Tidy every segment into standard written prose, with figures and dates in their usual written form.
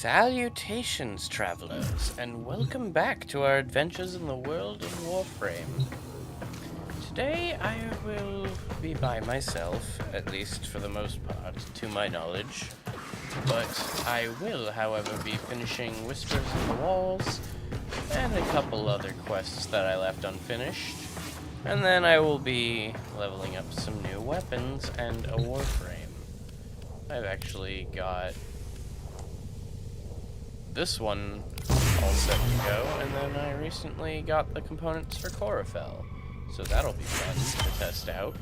Salutations, travelers, and welcome back to our adventures in the world of Warframe. Today I will be by myself, at least for the most part, to my knowledge. But I will, however, be finishing Whispers in the Walls, and a couple other quests that I left unfinished. And then I will be leveling up some new weapons and a Warframe. I've actually got this one all set to go, and then I recently got the components for Chlorophyll, so that'll be fun to test out.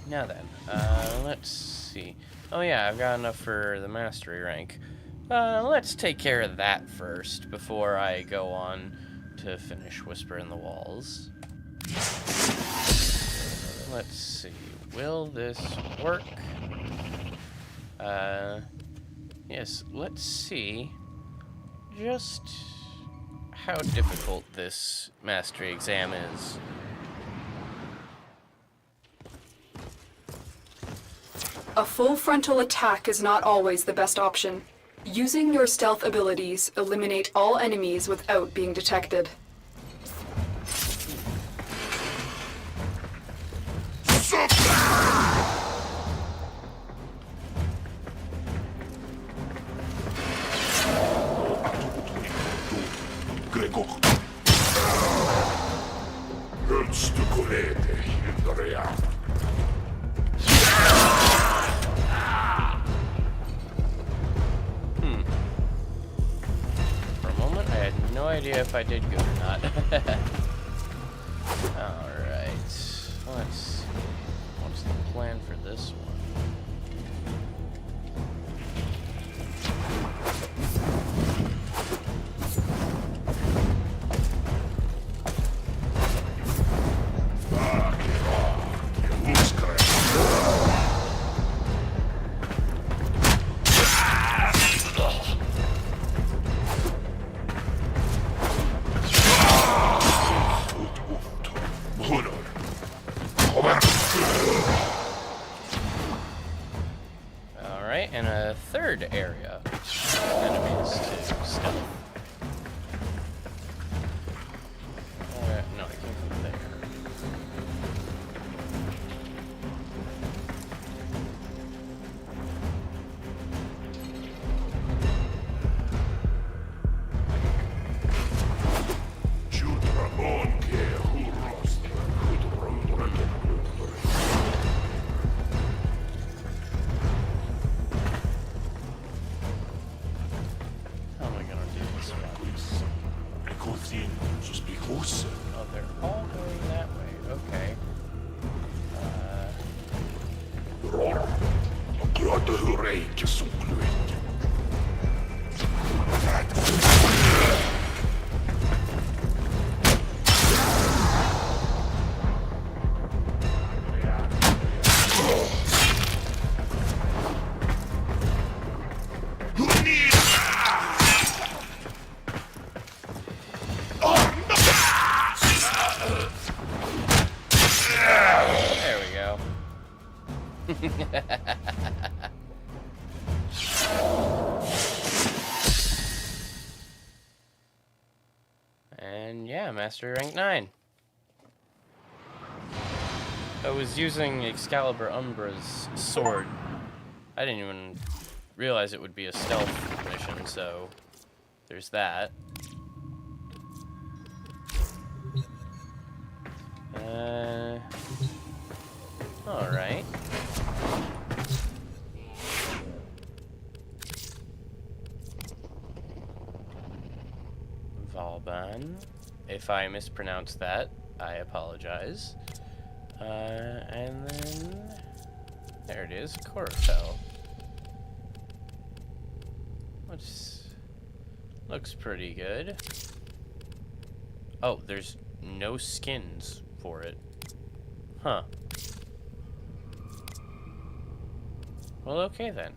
Now then, let's see. Oh yeah, I've got enough for the mastery rank. Let's take care of that first before I go on to finish Whisper in the Walls. Let's see, will this work? Yes, let's see just how difficult this mastery exam is. A full frontal attack is not always the best option. Using your stealth abilities, eliminate all enemies without being detected. For a moment, I had no idea if I did good or not. Alright, let's see. What's the plan for this one? Alright, and a third area. Enemies to stealth. No, I can't go there. How am I gonna do this one? Oh, they're all going that way. Okay. There we go. And yeah, Mastery Rank 9. I was using Excalibur Umbra's sword. I didn't even realize it would be a stealth mission, so there's that. Alright. Valban. If I mispronounce that, I apologize. And then there it is, Chlorophyll. Which looks pretty good. Oh, there's no skins for it. Huh. Well, okay then.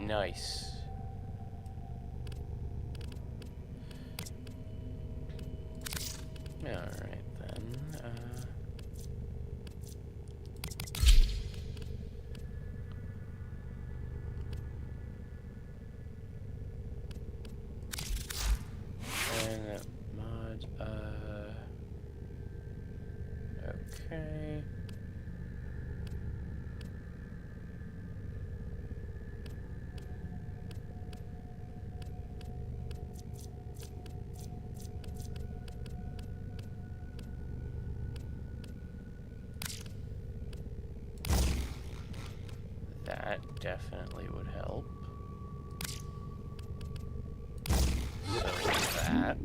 Nice. Alright then. And mod, okay. That definitely would help. So that.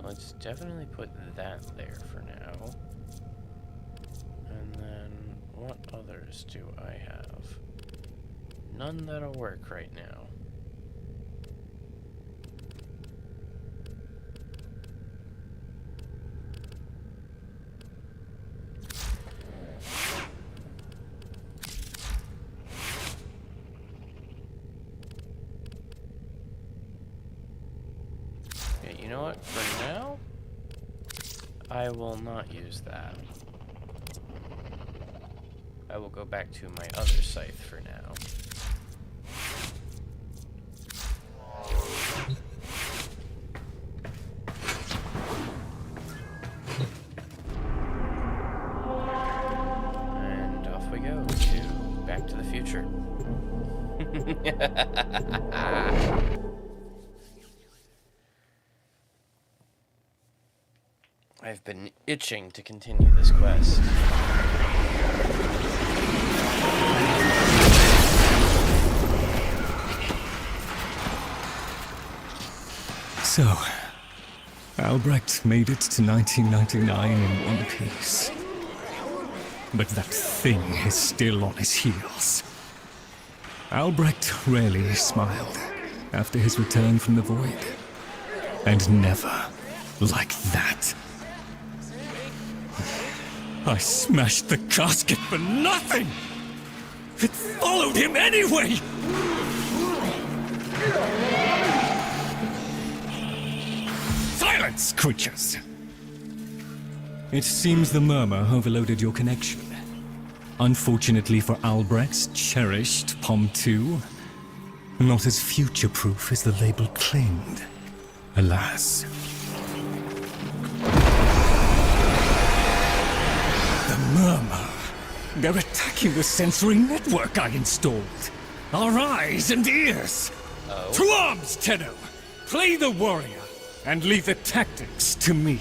Let's definitely put that there for now. And then, what others do I have? None that'll work right now. Okay, you know what? For now, I will not use that. I will go back to my other scythe for now. And off we go to Back to the Future. I've been itching to continue this quest. So, Albrecht made it to 1999 in one piece. But that thing is still on his heels. Albrecht rarely smiled after his return from the void. And never like that. I smashed the casket for nothing! It followed him anyway! Silence, creatures! It seems the murmur overloaded your connection. Unfortunately for Albrecht's cherished POM 2, not as future-proof as the label claimed. Alas. The murmur. They're attacking the sensory network I installed. Our eyes and ears. Oh. To arms, Tenno! Play the warrior, and leave the tactics to me.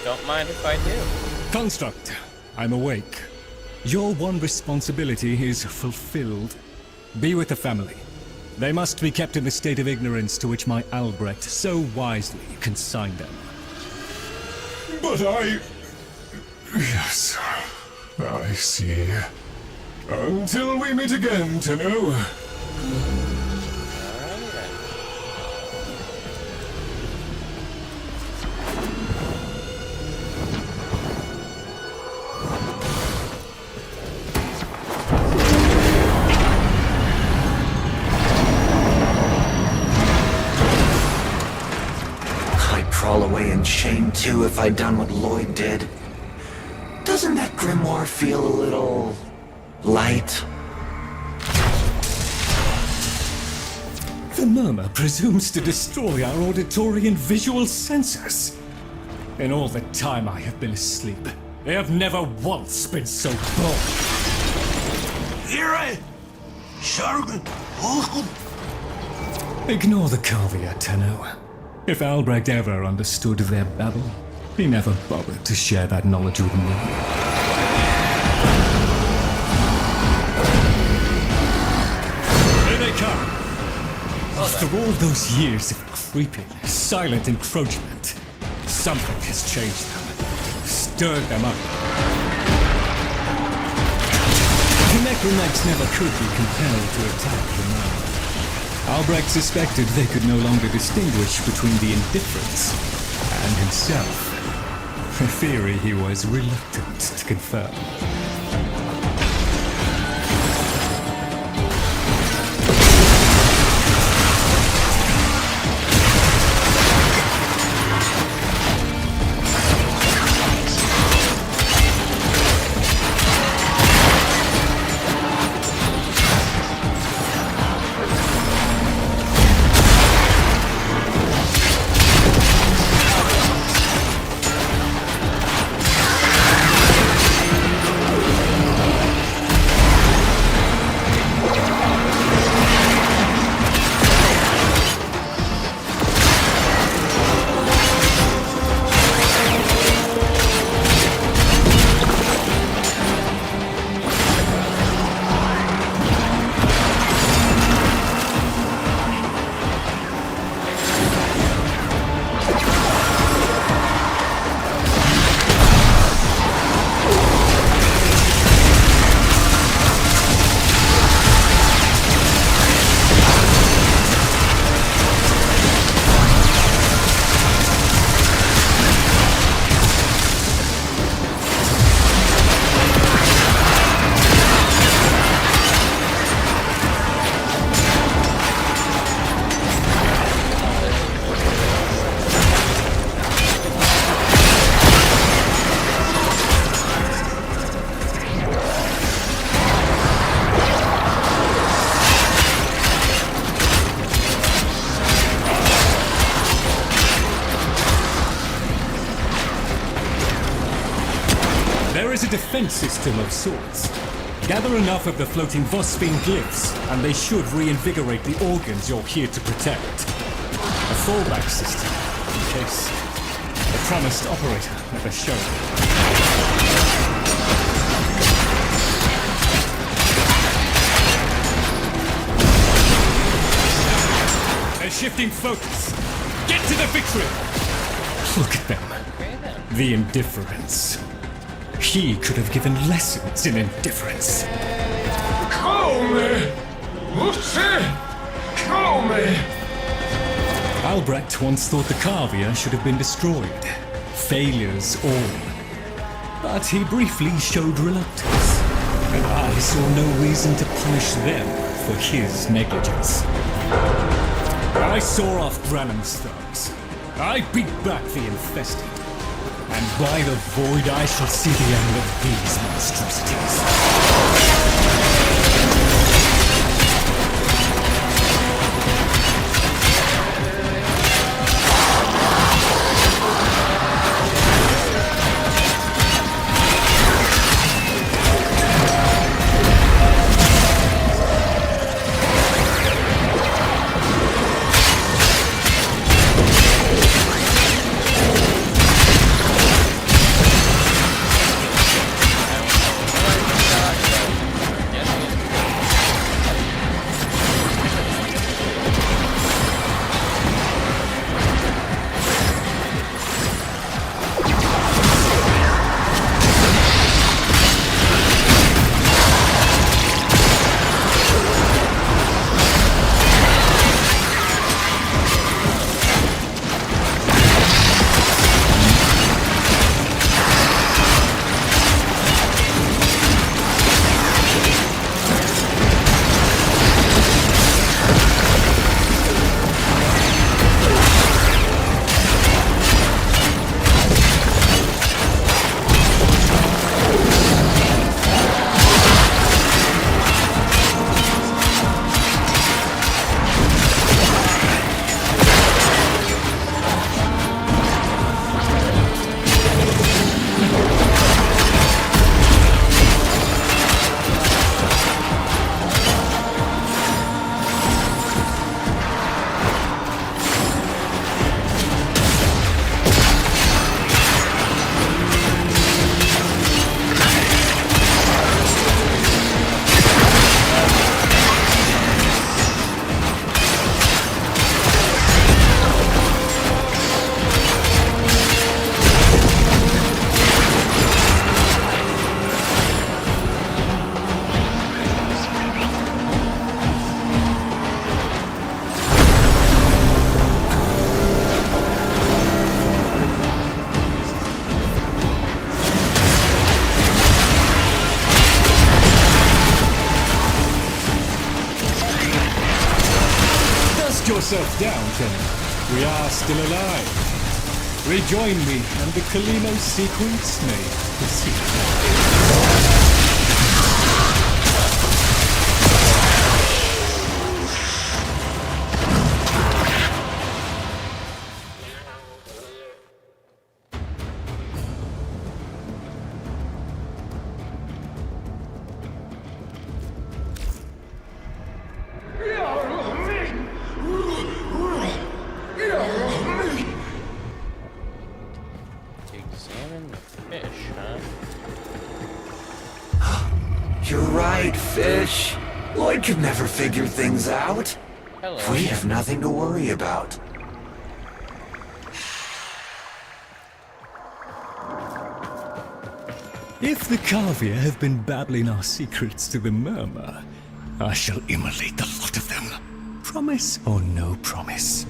Don't mind if I do. Construct, I'm awake. Your one responsibility is fulfilled. Be with the family. They must be kept in the state of ignorance to which my Albrecht so wisely consigned them. But I... Yes, I see. Until we meet again, Tenno. Alright then. I'd crawl away in shame too if I'd done what Lloyd did. Doesn't that grimoire feel a little... light? The murmur presumes to destroy our auditory and visual senses. In all the time I have been asleep, they have never once been so bold. Ignore the caveat, Tenno. If Albrecht ever understood their babble, he never bothered to share that knowledge with me. Here they come! After all those years of creeping, silent encroachment, something has changed them, stirred them up. The necromags never could be compelled to attack the man. Albrecht suspected they could no longer distinguish between the indifferents and himself. A theory he was reluctant to confirm. There is a defense system of sorts. Gather enough of the floating Warframe glyphs, and they should reinvigorate the organs you're here to protect. A fallback system, in case the promised operator never showed. They're shifting focus. Get to the victory! Look at them. The indifference. He could have given lessons in indifference. Come! Come! Albrecht once thought the Carvia should have been destroyed. Failures all. But he briefly showed reluctance. And I saw no reason to punish them for his negligence. I saw off Granum's thugs. I beat back the infested. And by the void I shall see the end of these monstrosities. Yes, yourself down, Tenno. We are still alive. Rejoin me, and the Kalino sequence may proceed. Examine the fish, You're right, fish. Lloyd could never figure things out. Hello. We have nothing to worry about. If the Kavir have been babbling our secrets to the Murmur, I shall immolate the lot of them. Promise or no promise?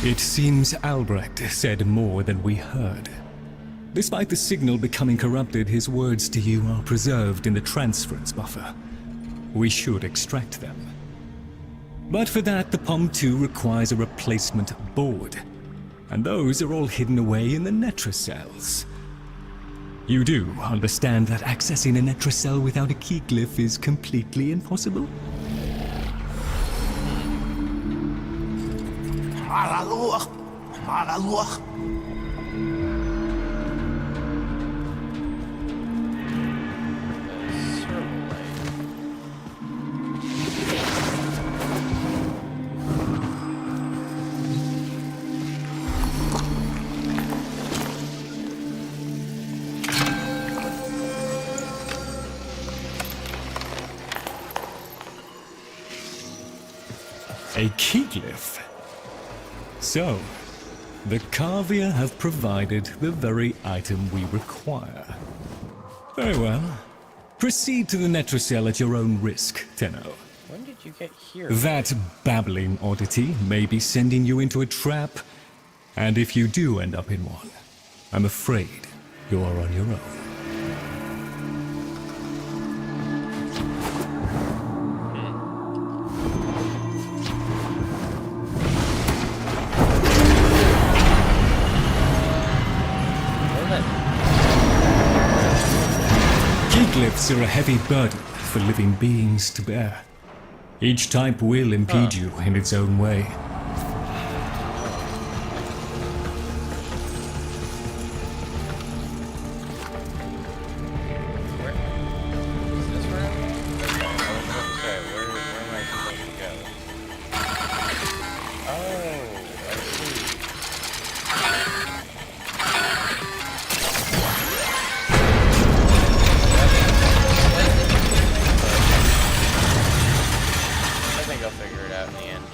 It seems Albrecht said more than we heard. Despite the signal becoming corrupted, his words to you are preserved in the transference buffer. We should extract them. But for that, the POM 2 requires a replacement board. And those are all hidden away in the Netra cells. You do understand that accessing a Netra cell without a key glyph is completely impossible? A key glyph? So, the Kavir have provided the very item we require. Very well. Proceed to the Netra cell at your own risk, Tenno. When did you get here? That babbling oddity may be sending you into a trap, and if you do end up in one, I'm afraid you are on your own. Glyphs are a heavy burden for living beings to bear. Each type will impede you in its own way. Is this where I was about to say, where am I supposed to go? Oh, I see. I think I'll figure it out in the end.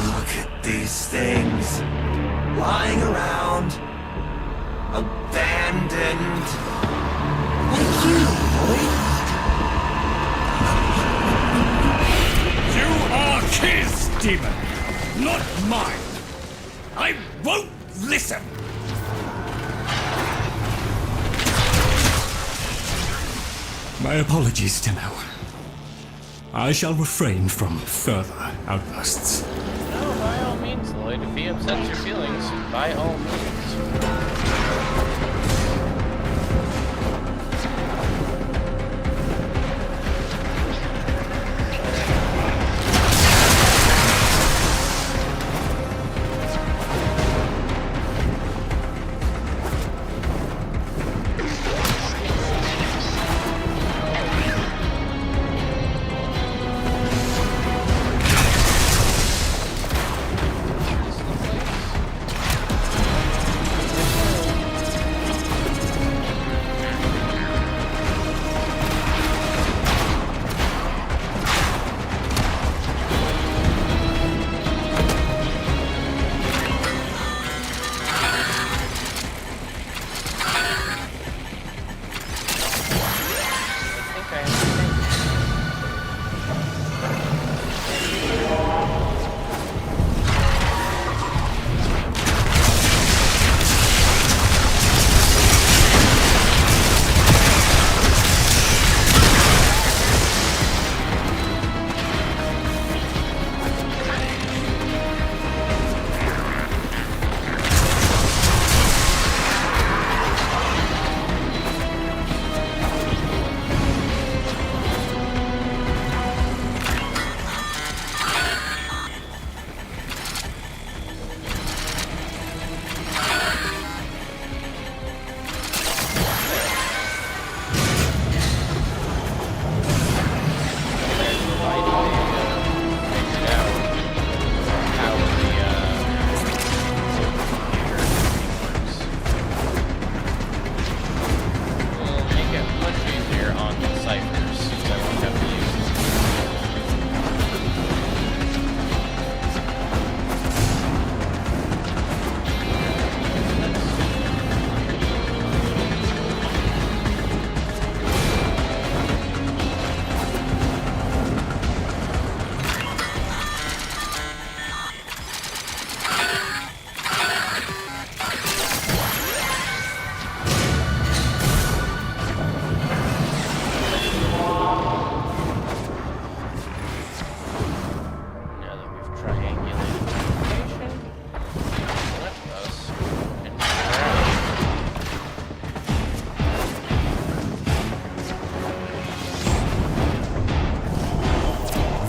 Look at these things. Lying around. Abandoned. Like you, Lloyd. You are his demon, not mine. I won't listen. My apologies, Tenno. I shall refrain from further outbursts. No, by all means, Lloyd. If he upsets your feelings, by all means.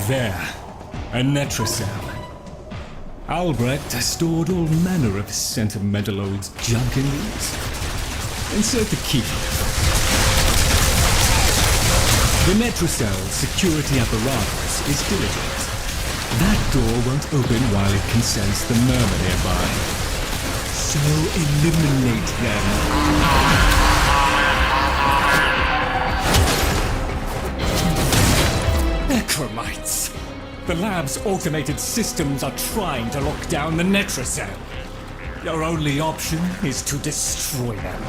There, a Netracell. Albrecht has stored all manner of sentimental old junk in these. Insert the key. The Netracell's security apparatus is diligent. That door won't open while it can sense the murmur nearby. So eliminate them. Necromites! The lab's automated systems are trying to lock down the Netracell. Your only option is to destroy them.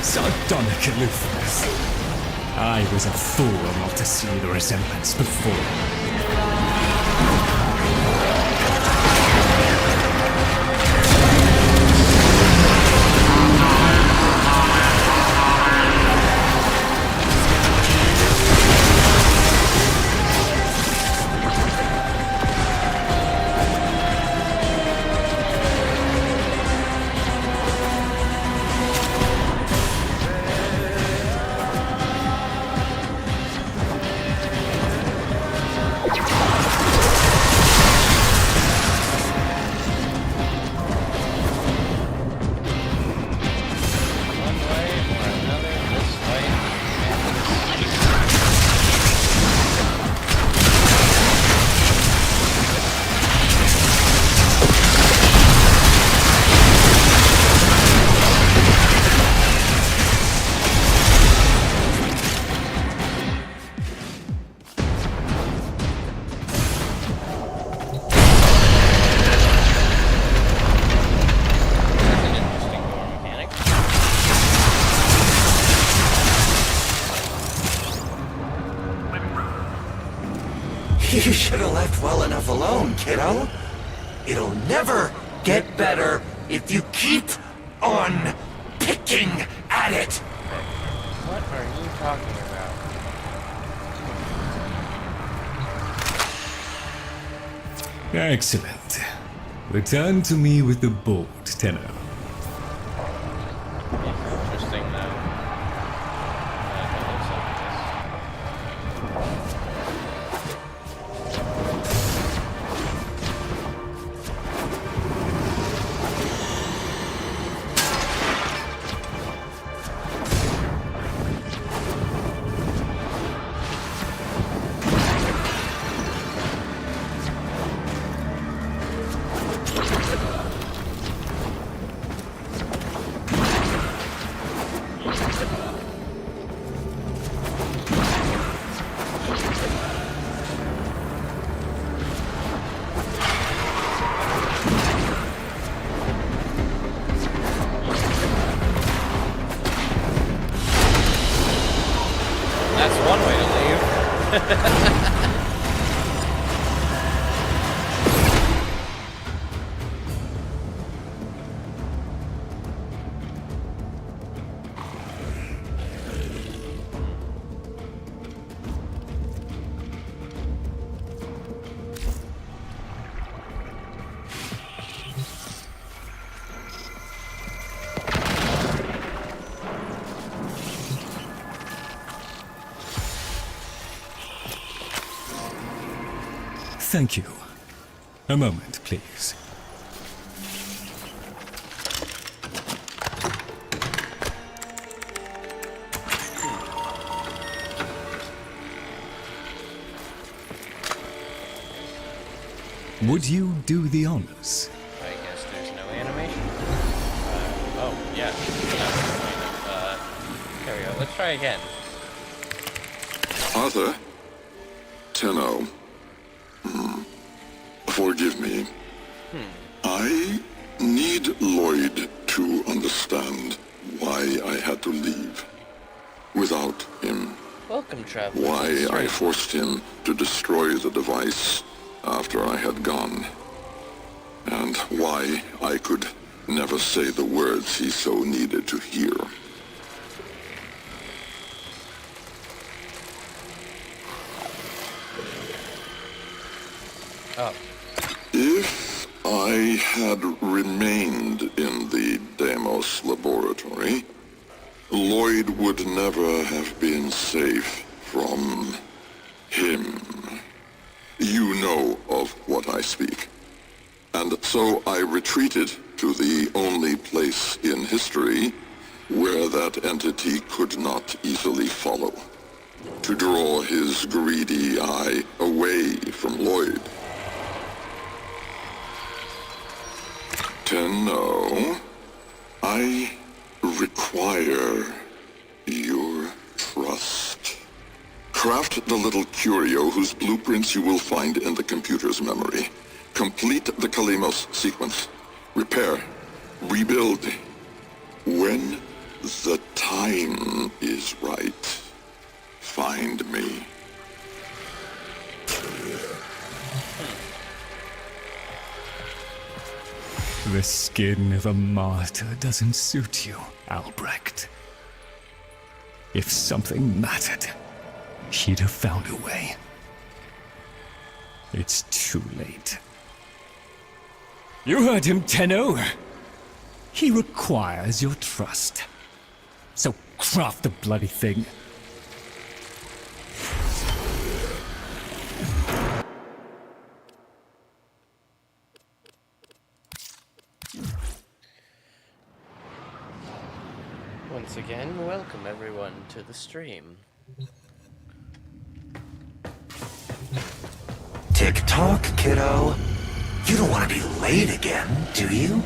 Sardonic aloofness. I was a fool not to see the resemblance before. should have left well enough alone, kiddo. It'll never get better if you keep on picking at it. What are you talking about? Excellent. Return to me with the board, Tenno. Interesting, though. It looks like that's one way to leave. Thank you. A moment, please. Would you do the honors? I guess there's no animation. Oh, yeah. There we go. Let's try again. Arthur? Tenno. Forgive me. I need Lloyd to understand why I had to leave. Without him. Welcome, traveler. Why I forced him to destroy the device after I had gone. And why I could never say the words he so needed to hear. Oh. If I had remained in the Deimos laboratory, Lloyd would never have been safe from him. You know of what I speak. And so I retreated to the only place in history where that entity could not easily follow, to draw his greedy eye away from Lloyd. Tenno, I require your trust. Craft the little curio whose blueprints you will find in the computer's memory. Complete the Kalimos sequence. Repair. Rebuild. When the time is right, find me. The skin of a martyr doesn't suit you, Albrecht. If something mattered, he'd have found a way. It's too late. You heard him, Tenno. He requires your trust. So craft the bloody thing. Once again, welcome everyone to the stream. Tick-tock, kiddo. You don't want to be late again, do you?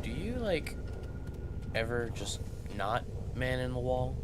Do you, like, ever just not man in the wall?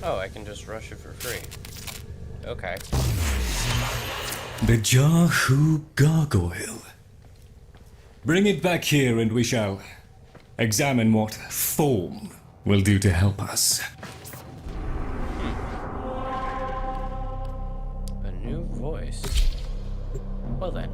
Oh, I can just rush it for free. Okay. The Jahu Gargoyle. Bring it back here and we shall examine what form will do to help us. A new voice. Well then.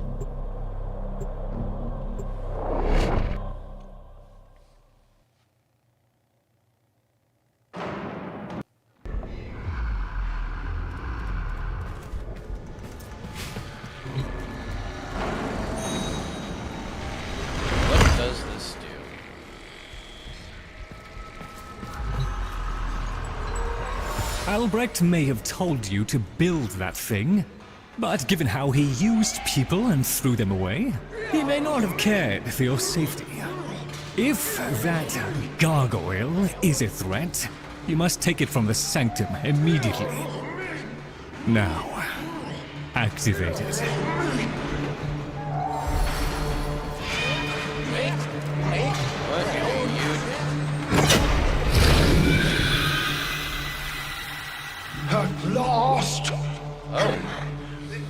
What does this do? Albrecht may have told you to build that thing, but given how he used people and threw them away, he may not have cared for your safety. If that gargoyle is a threat, you must take it from the sanctum immediately. Now, activate it. What are you? At last! Oh,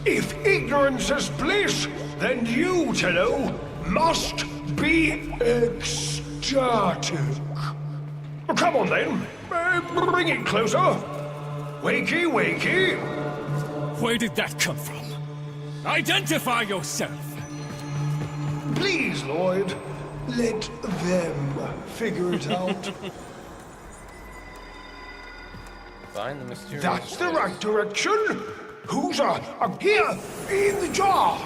If ignorance is bliss, then you, Tenno, must be ecstatic. Come on then, bring it closer. Wakey, wakey. Where did that come from? Identify yourself! Please, Lloyd, let them figure it out. find the mysterious That's the voice. right direction. Who's here in the jar?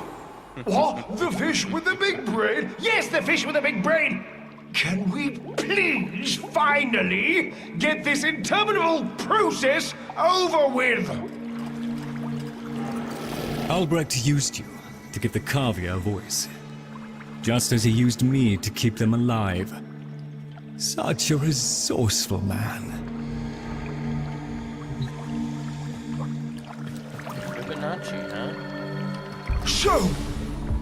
What? The fish with the big brain? Yes, the fish with the big brain. Can we please finally get this interminable process over with? Albrecht used you to give the Cavia a voice, just as he used me to keep them alive. Such a resourceful man. Fibonacci, huh? So,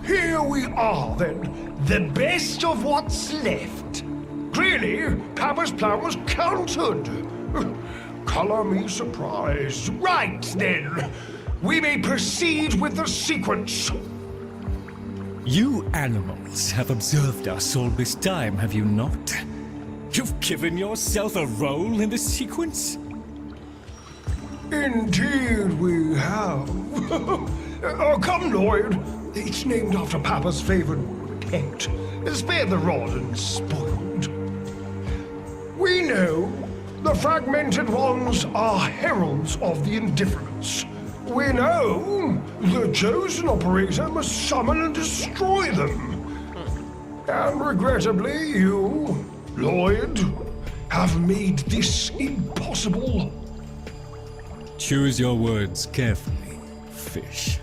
here we are then, the best of what's left. Clearly, Papa's plan was countered. Color me surprised. Right then, we may proceed with the sequence. You animals have observed us all this time, have you not? You've given yourself a role in the sequence? Indeed we have. Come, Lloyd. It's named after Papa's favorite pet. Spare the rod and spoiled. We know the fragmented ones are heralds of the indifference. We know the chosen operator must summon and destroy them. And regrettably, you, Lloyd, have made this impossible. Choose your words carefully, fish.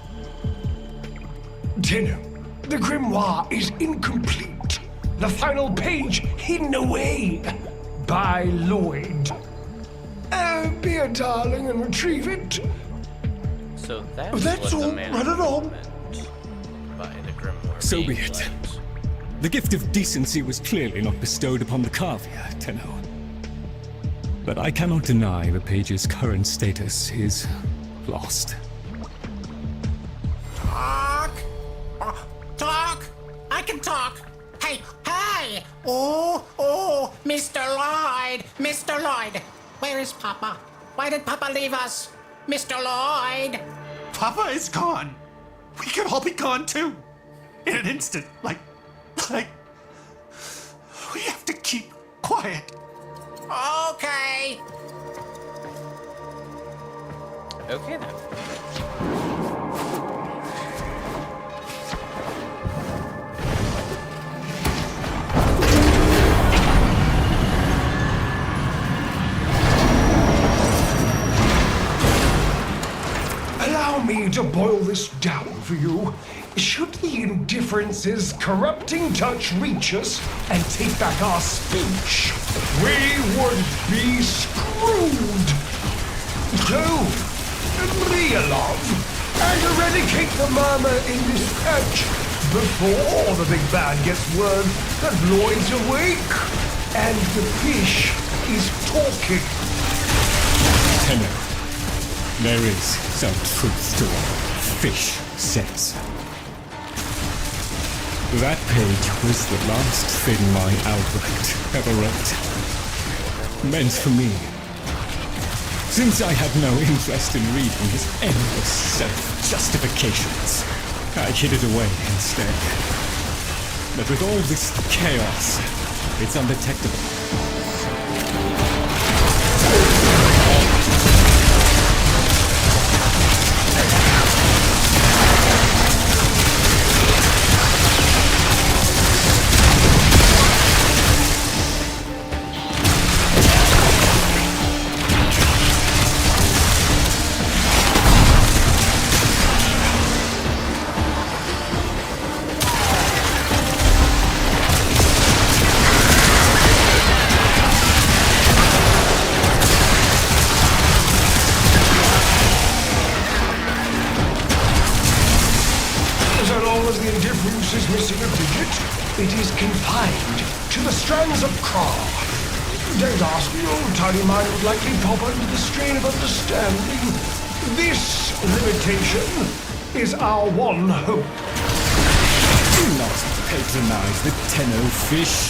Tenno, the grimoire is incomplete. The final page hidden away by Lloyd. Be a darling and retrieve it. So that's, That's what all. the man Run along. meant by the grimoire. So being be it. lent. The gift of decency was clearly not bestowed upon the Cavia, Tenno. But I cannot deny the page's current status is lost. Talk? Talk? I can talk. Hey, hey! Oh, Mr. Lloyd! Mr. Lloyd! Where is Papa? Why did Papa leave us? Mr. Lloyd! Papa is gone. We could all be gone too. In an instant. Like. We have to keep quiet. Okay. Okay then. Allow me to boil this down for you. Should the indifference's corrupting touch reach us and take back our speech, we would be screwed. So, real love, and eradicate the murmur in this patch before the big bad gets word that Lloyd's awake and the fish is talking. Tenno, there is some truth to what Fish says. That page was the last thing my Albrecht ever wrote. Meant for me. Since I had no interest in reading his endless self-justifications, I hid it away instead. But with all this chaos, it's undetectable. It is confined to the strands of Kra. Don't ask me, old tiny mind would likely pop under the strain of understanding. This limitation is our one hope. Do not patronize the Tenno Fish.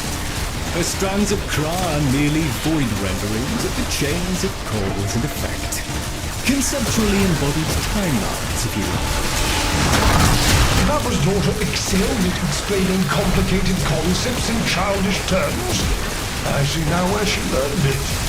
The strands of Kra are merely void renderings of the chains of cause and effect. Conceptually embodied timelines, if you will. Papa's daughter excelled at explaining complicated concepts in childish terms. I see now where she learned it.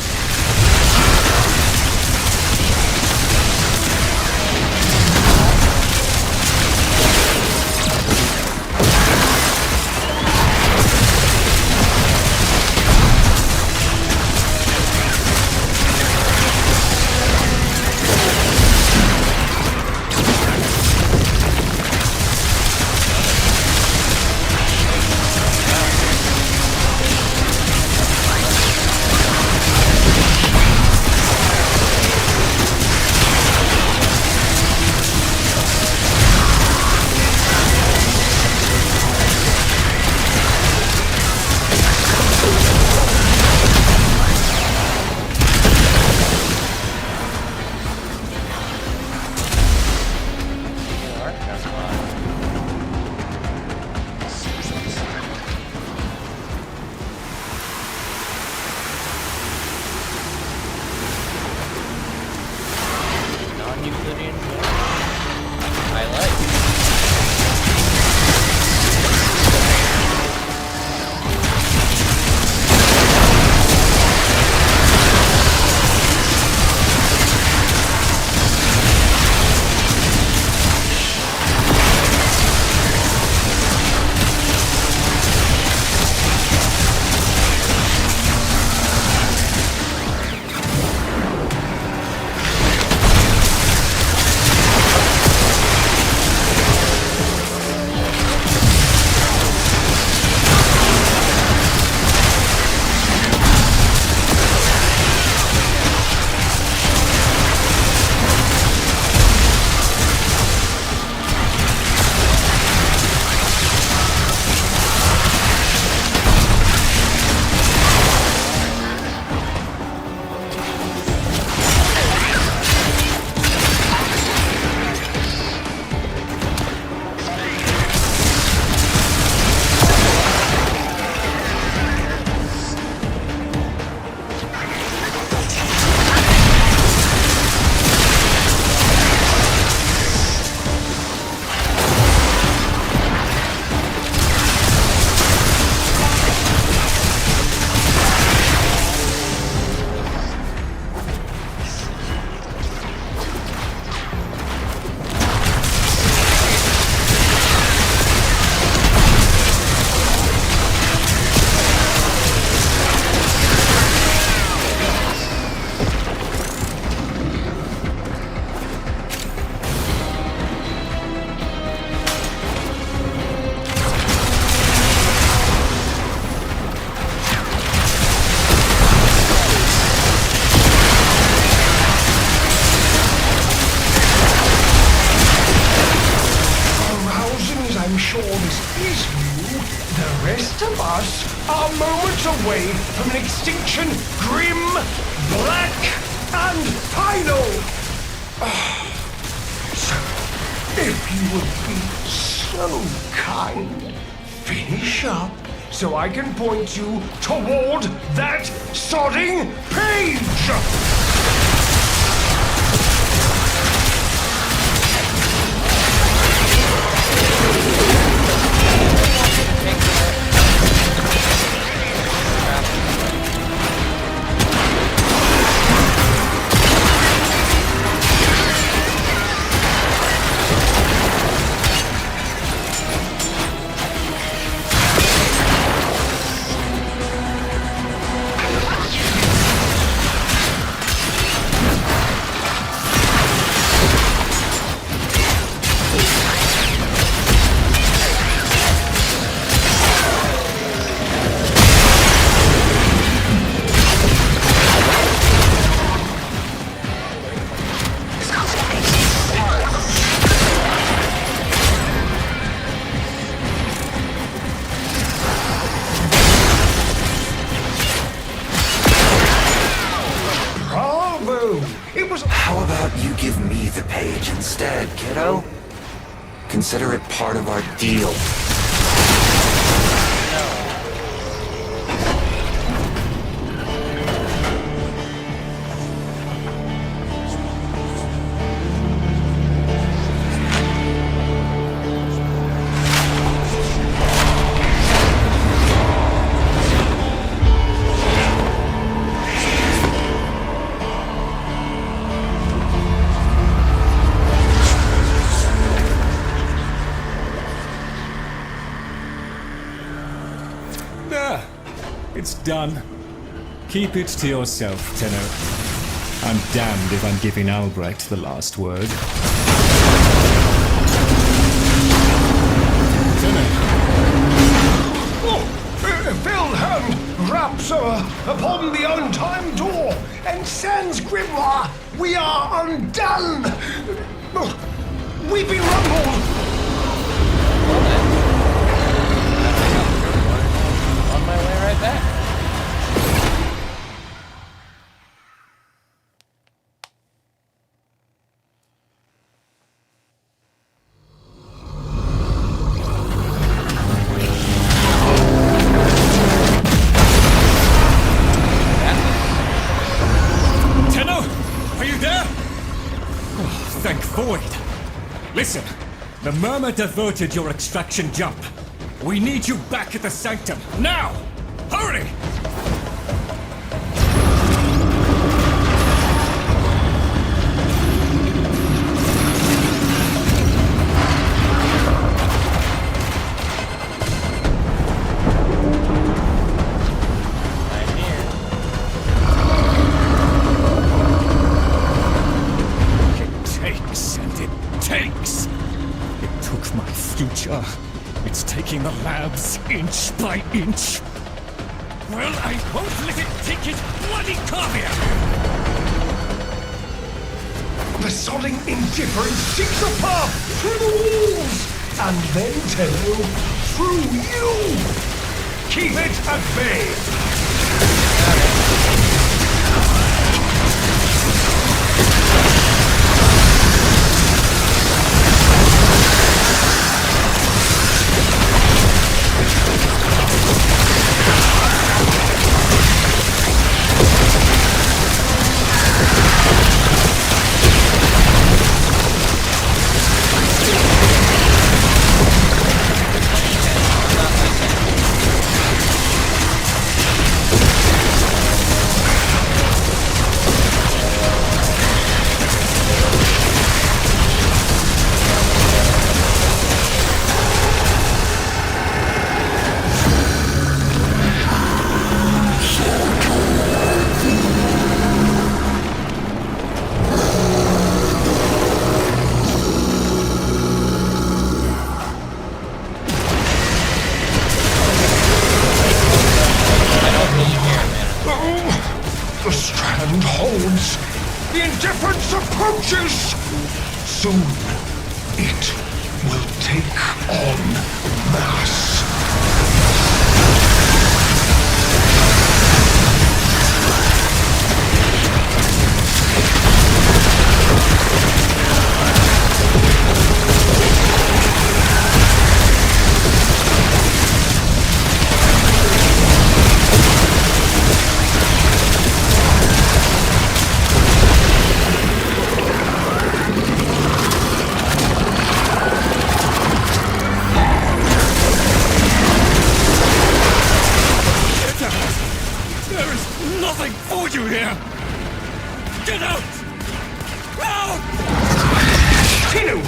are moments away from an extinction grim, black, and final. So, if you would be so kind, finish up so I can point you toward that sodding page! How about you give me the page instead, kiddo? Consider it part of our deal. It's done. Keep it to yourself, Tenno. I'm damned if I'm giving Albrecht the last word. Tenno. Wilhelm raps upon the untimed door, and sans grimoire, we are undone! We've been rumbled! On my way right back. Tenno, are you there? Oh, thank Void. Listen, the Murmur diverted your extraction jump. We need you back at the Sanctum, now! Hurry! I'm here. It takes and it takes. It took my future. It's taking the labs inch by inch. Well, I won't let it take its bloody caviar! The sodding indifference seeks a path through the walls, and then Tenno, through you! Keep it at bay! The strand holds. The indifference approaches. Soon, it will take on mass. through here! Get out! Out! Tinu!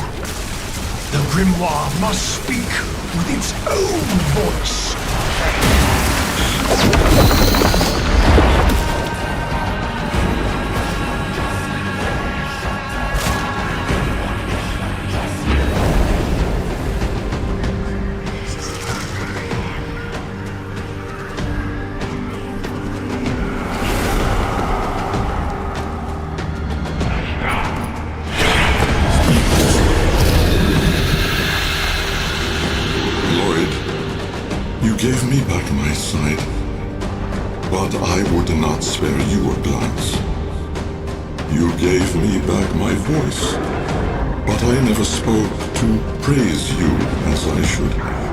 The grimoire must speak with its own voice. You gave me back my sight, but I would not spare you a glance. You gave me back my voice, but I never spoke to praise you as I should have.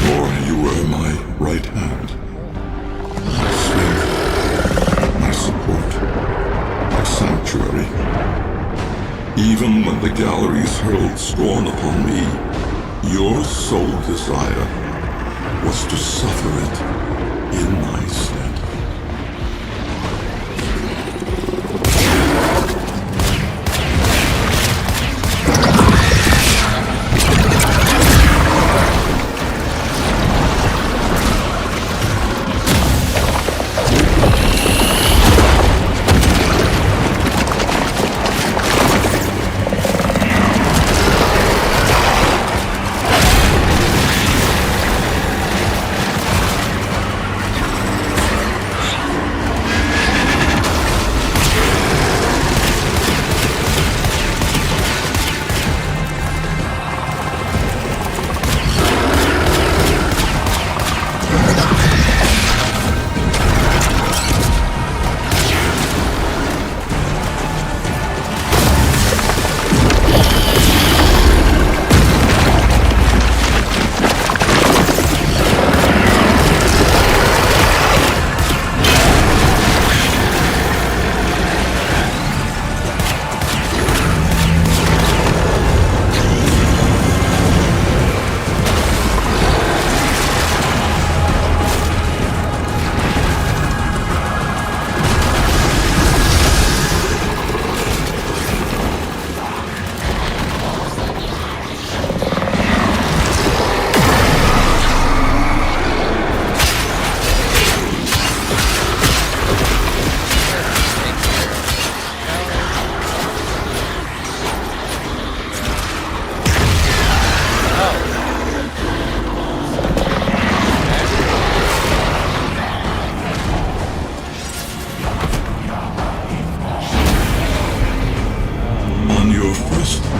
For you were my right hand, my strength, my support, my sanctuary. Even when the galleries hurled scorn upon me, your sole desire was to suffer it in my stead.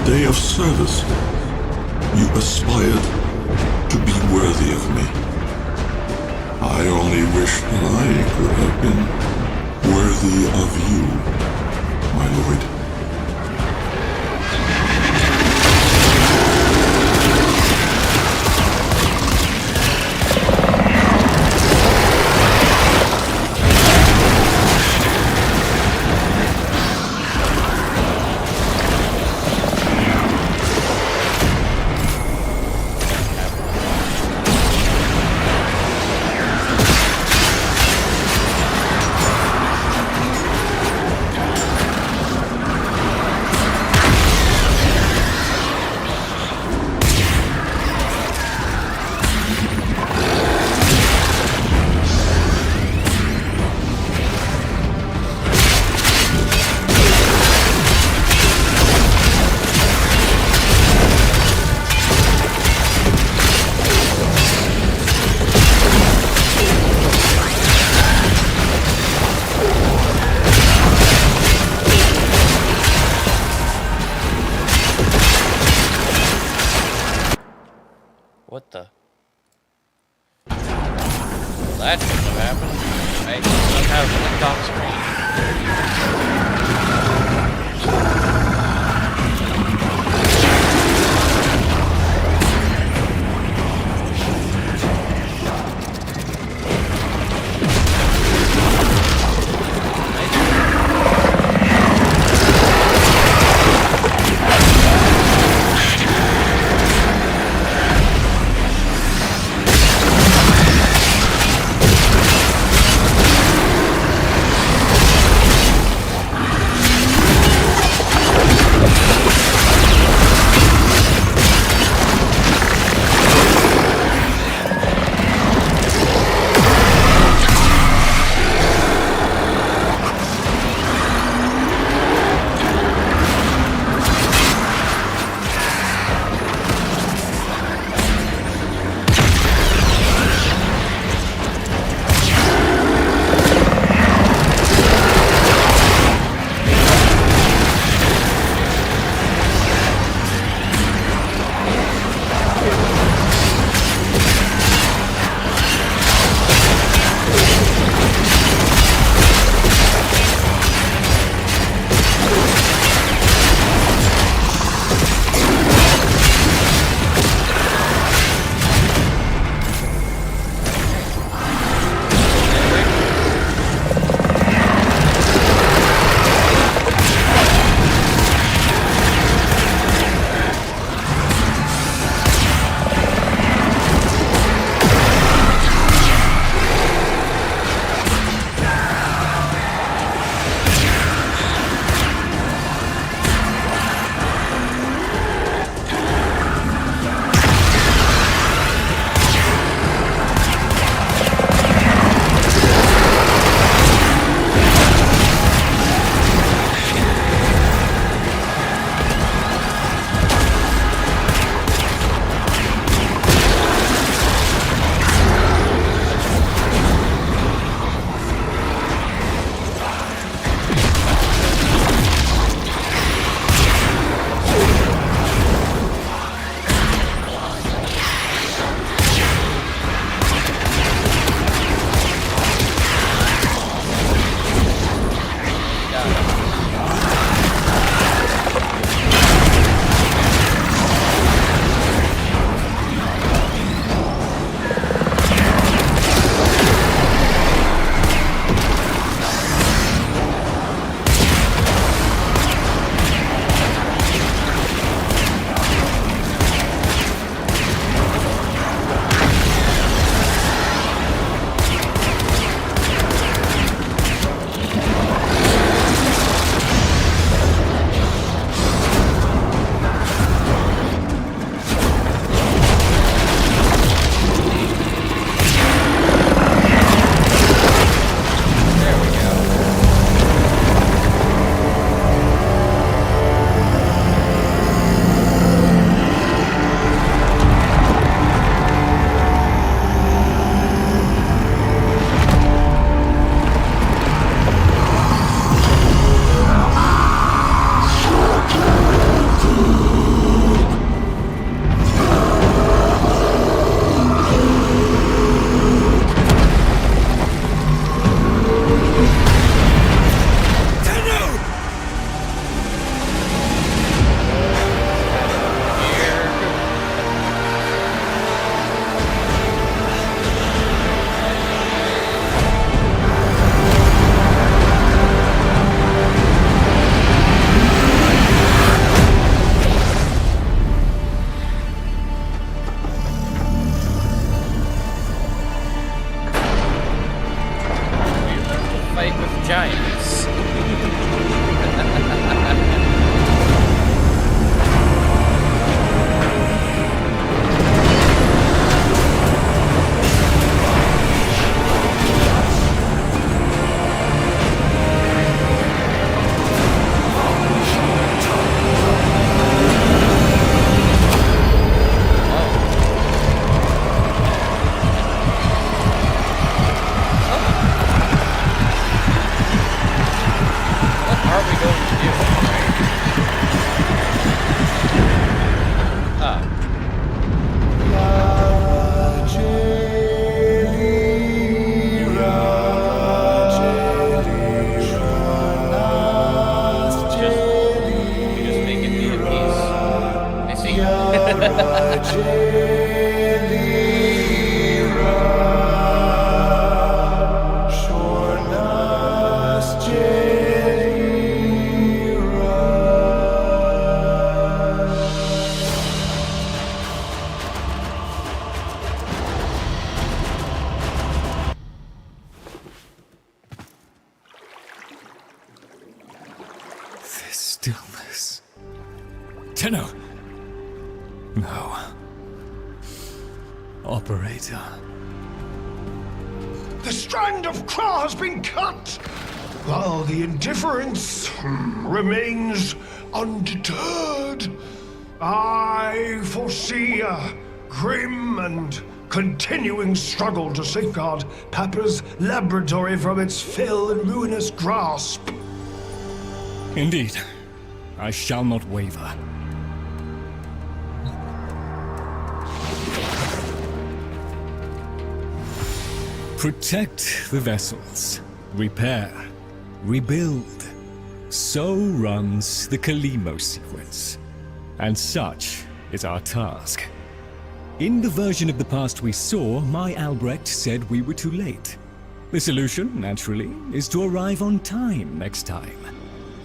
Day of service, you aspired to be worthy of me. I only wish that I could have been worthy of you, my lord. What the? Well, that shouldn't have happened. I somehow clicked off screen. giants. What are we going to do? Ah. We just make it be a piece. I see. This stillness. Tenno! No. Operator. The strand of claw has been cut, while the indifference remains undeterred. I foresee a grim and continuing struggle to safeguard Papa's laboratory from its fell and ruinous grasp. Indeed. I shall not waver. Protect the vessels. Repair. Rebuild. So runs the Kalimo sequence. And such is our task. In the version of the past we saw, my Albrecht said we were too late. The solution, naturally, is to arrive on time next time.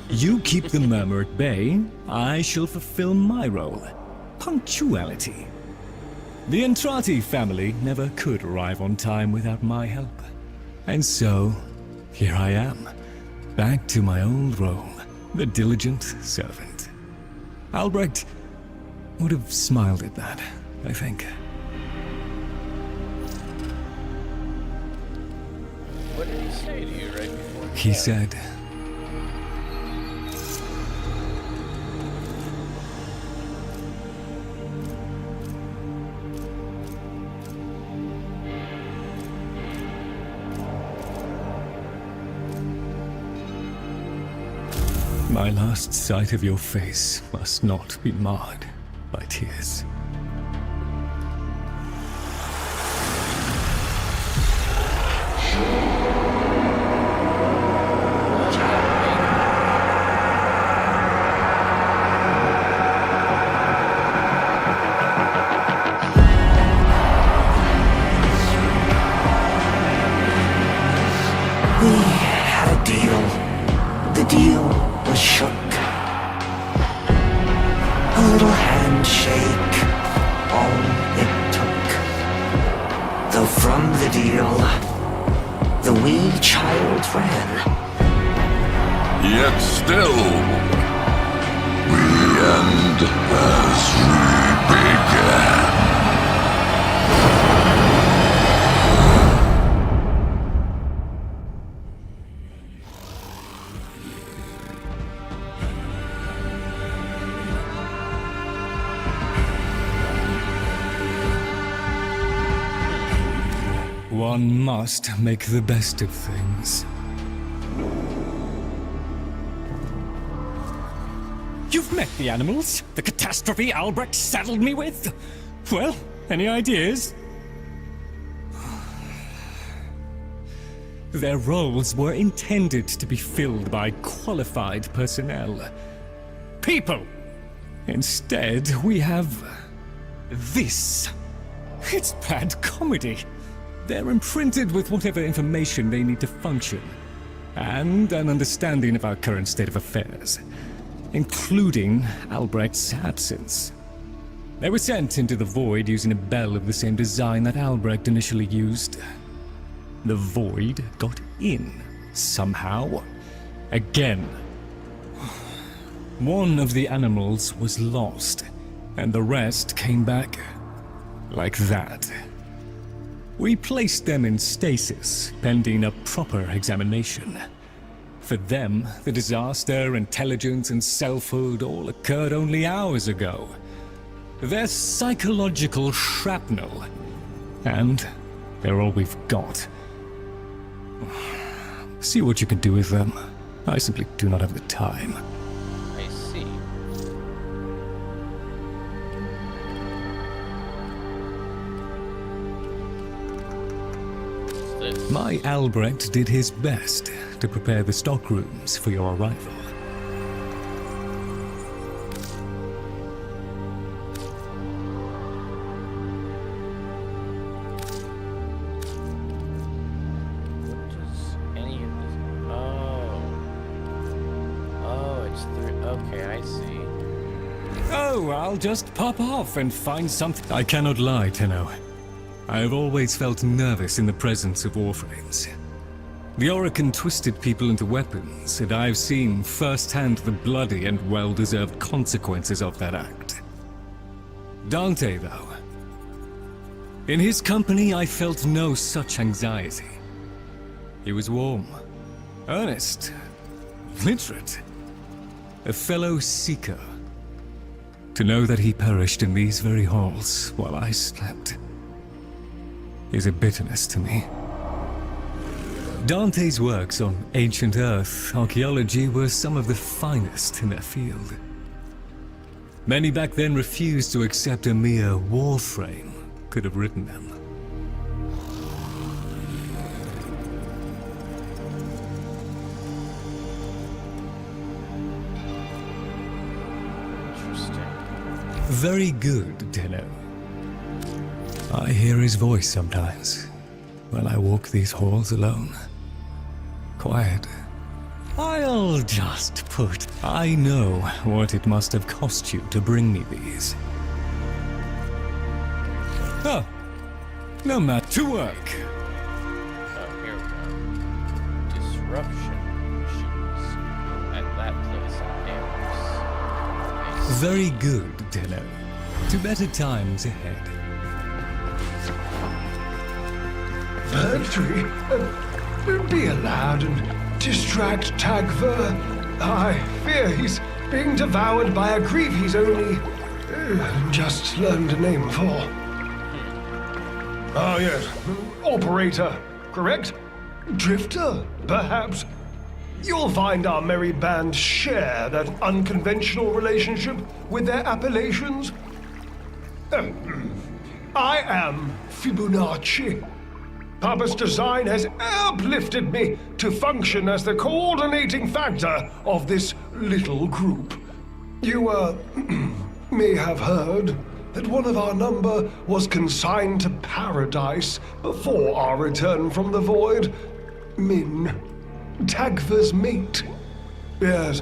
You keep the murmur at bay, I shall fulfill my role. Punctuality. The Entrati family never could arrive on time without my help. And so, here I am, back to my old role, the diligent servant. Albrecht would have smiled at that, I think. What did he say to you right before? He said, my last sight of your face must not be marred by tears. We had a deal. The deal was shook. A little handshake, all it took. Though from the deal, the wee child ran. Yet still, the end has re-began. One must make the best of things. You've met the animals? The catastrophe Albrecht saddled me with? Well, any ideas? Their roles were intended to be filled by qualified personnel. People! Instead, we have this. It's bad comedy. They're imprinted with whatever information they need to function, and an understanding of our current state of affairs, including Albrecht's absence. They were sent into the Void using a bell of the same design that Albrecht initially used. The Void got in, somehow. Again. One of the animals was lost, and the rest came back like that. We placed them in stasis, pending a proper examination. For them, the disaster, intelligence, and selfhood all occurred only hours ago. They're psychological shrapnel, and they're all we've got. See what you can do with them. I simply do not have the time. I see. What's this? My Albrecht did his best to prepare the stockrooms for your arrival. What does any of this... Oh. Oh, it's three... Okay, I see. Oh, I'll just pop off and find something. I cannot lie, Tenno. I have always felt nervous in the presence of Warframes. The Orokin twisted people into weapons, and I've seen firsthand the bloody and well-deserved consequences of that act. Dante, though. In his company, I felt no such anxiety. He was warm, earnest, literate, a fellow seeker. To know that he perished in these very halls while I slept is a bitterness to me. Dante's works on ancient Earth archaeology were some of the finest in their field. Many back then refused to accept a mere Warframe could have written them. Interesting. Very good, Tenno. I hear his voice sometimes when I walk these halls alone. Quiet. I'll just put... I know what it must have cost you to bring me these. Oh, no matter. To work. Oh, here we go. Disruption machines at that place in Deimos. Very good, Tenno. To better times ahead. Bertry, be a lad and distract Tagver. I fear he's being devoured by a grief he's only just learned a name for. Ah, yes. Operator, correct? Drifter, perhaps? You'll find our merry band share that unconventional relationship with their appellations. I am Fibonacci. Papa's design has uplifted me to function as the coordinating factor of this little group. You, may have heard that one of our number was consigned to paradise before our return from the void. Min, Tagver's mate. Yes,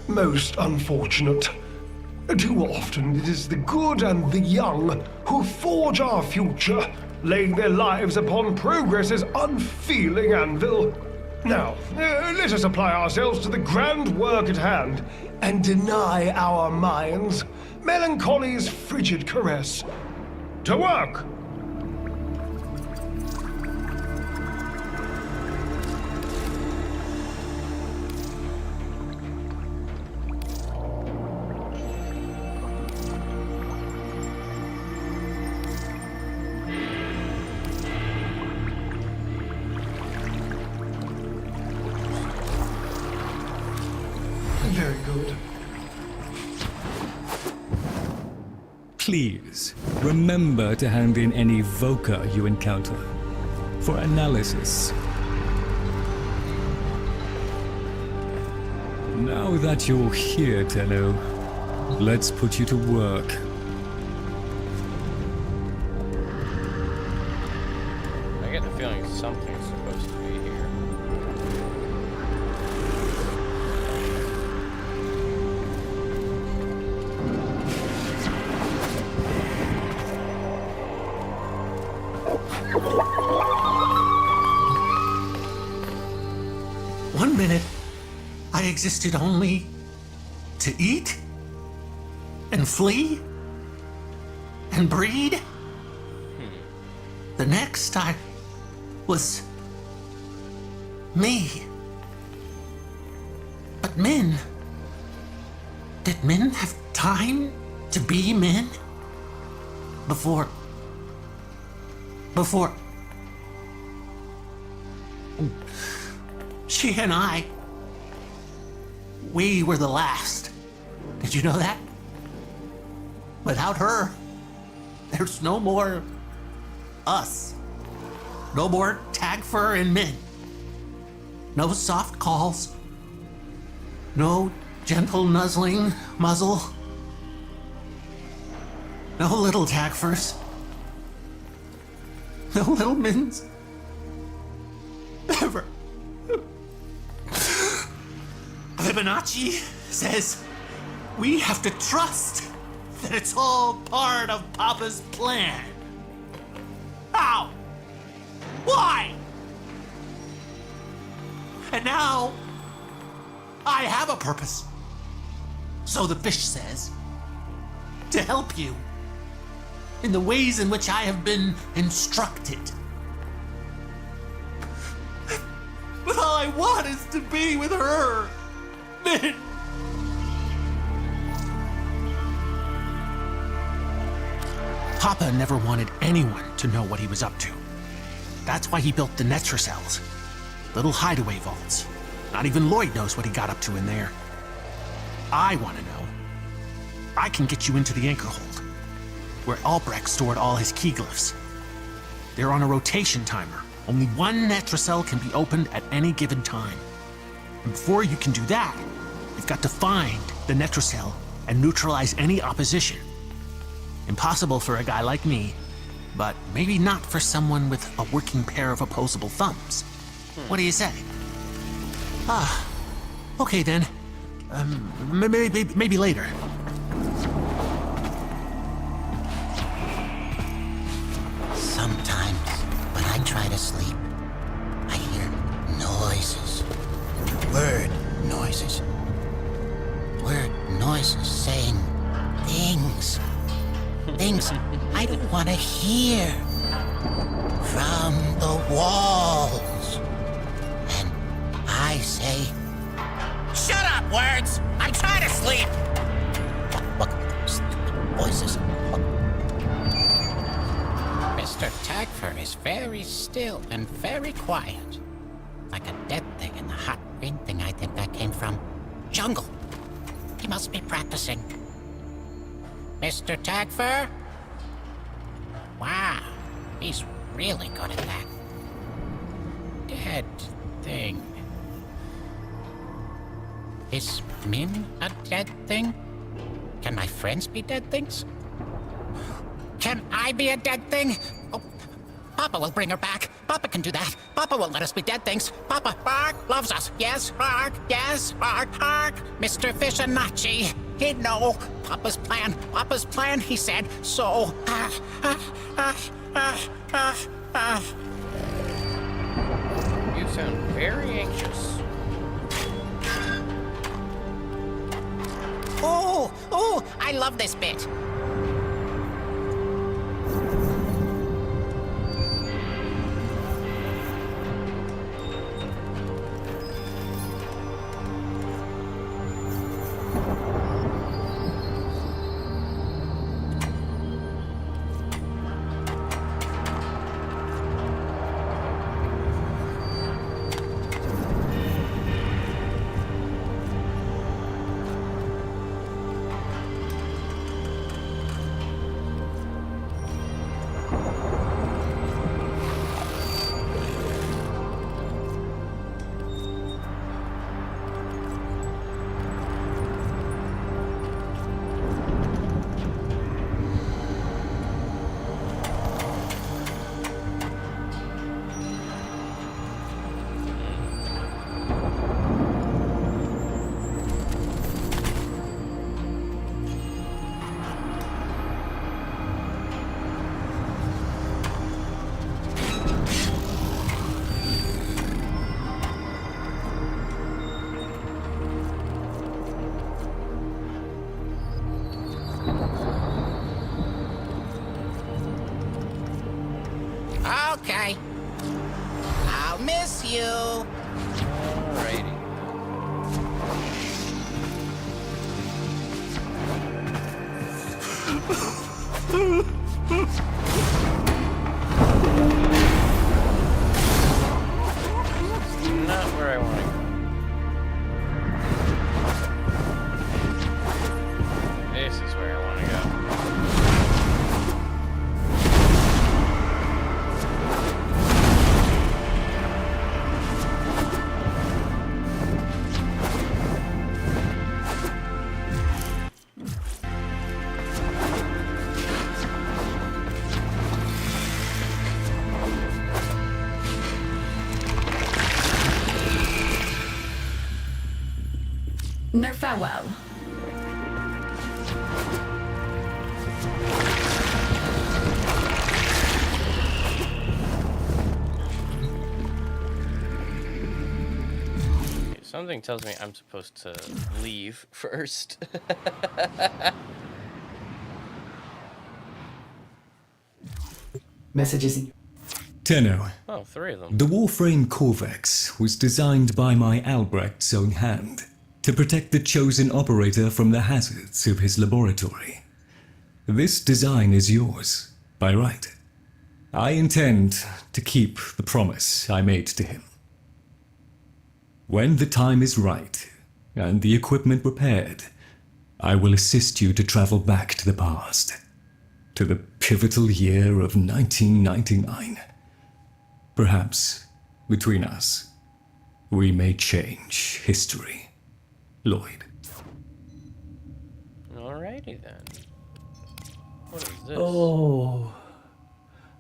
most unfortunate. Too often it is the good and the young who forge our future, laying their lives upon progress's unfeeling anvil. Now, let us apply ourselves to the grand work at hand, and deny our minds melancholy's frigid caress. To work! Very good. Please, remember to hand in any Voca you encounter for analysis. Now that you're here, Tenno, let's put you to work. I get the feeling something's supposed to be here. minute, I existed only to eat and flee and breed. The next, I was me. But men, did men have time to be men? Before she and I, we were the last. Did you know that? Without her, there's no more us. No more tag fur and men. No soft calls. No gentle nuzzling muzzle. No little tag furs. No little mins. Ever. Fibonacci says we have to trust that it's all part of Papa's plan. How? Why? And now I have a purpose. So the fish says. To help you in the ways in which I have been instructed. But all I want is to be with her. Then. Papa never wanted anyone to know what he was up to. That's why he built the Netracells. Little hideaway vaults. Not even Lloyd knows what he got up to in there. I want to know. I can get you into the anchor hold, where Albrecht stored all his key glyphs. They're on a rotation timer. Only one Netracell can be opened at any given time. And before you can do that, you've got to find the Netracell and neutralize any opposition. Impossible for a guy like me, but maybe not for someone with a working pair of opposable thumbs. What do you say? Okay then. Maybe later. Sometimes, when I try to sleep, I hear noises. Word noises. Word noises saying things. Things I don't want to hear. From the walls. And I say, "Shut up, words! I'm trying to sleep!" What voices? Mr. Tagfur is very still and very quiet. Like a dead thing in the hot green thing I think that came from jungle. He must be practicing. Mr. Tagfur? Wow, he's really good at that. Dead thing. Is Min a dead thing? Can my friends be dead things? Can I be a dead thing? Oh, Papa will bring her back. Papa can do that. Papa will let us be dead things. Papa, bark, loves us. Yes, bark, yes, bark, bark. Mr. Fibonacci, he'd know. Papa's plan, he said. So, You sound very anxious. Oh, I love this bit. miss you. Alrighty. Not where I want to go. This is where I want to go. No farewell. Okay, something tells me I'm supposed to leave first. Messages in. Tenno, Oh, 3 of them. the Warframe Corvex was designed by my Albrecht's own hand to protect the chosen operator from the hazards of his laboratory. This design is yours, by right. I intend to keep the promise I made to him. When the time is right, and the equipment repaired, I will assist you to travel back to the past, to the pivotal year of 1999. Perhaps, between us, we may change history. Lloyd. Alrighty then. What is this? Oh,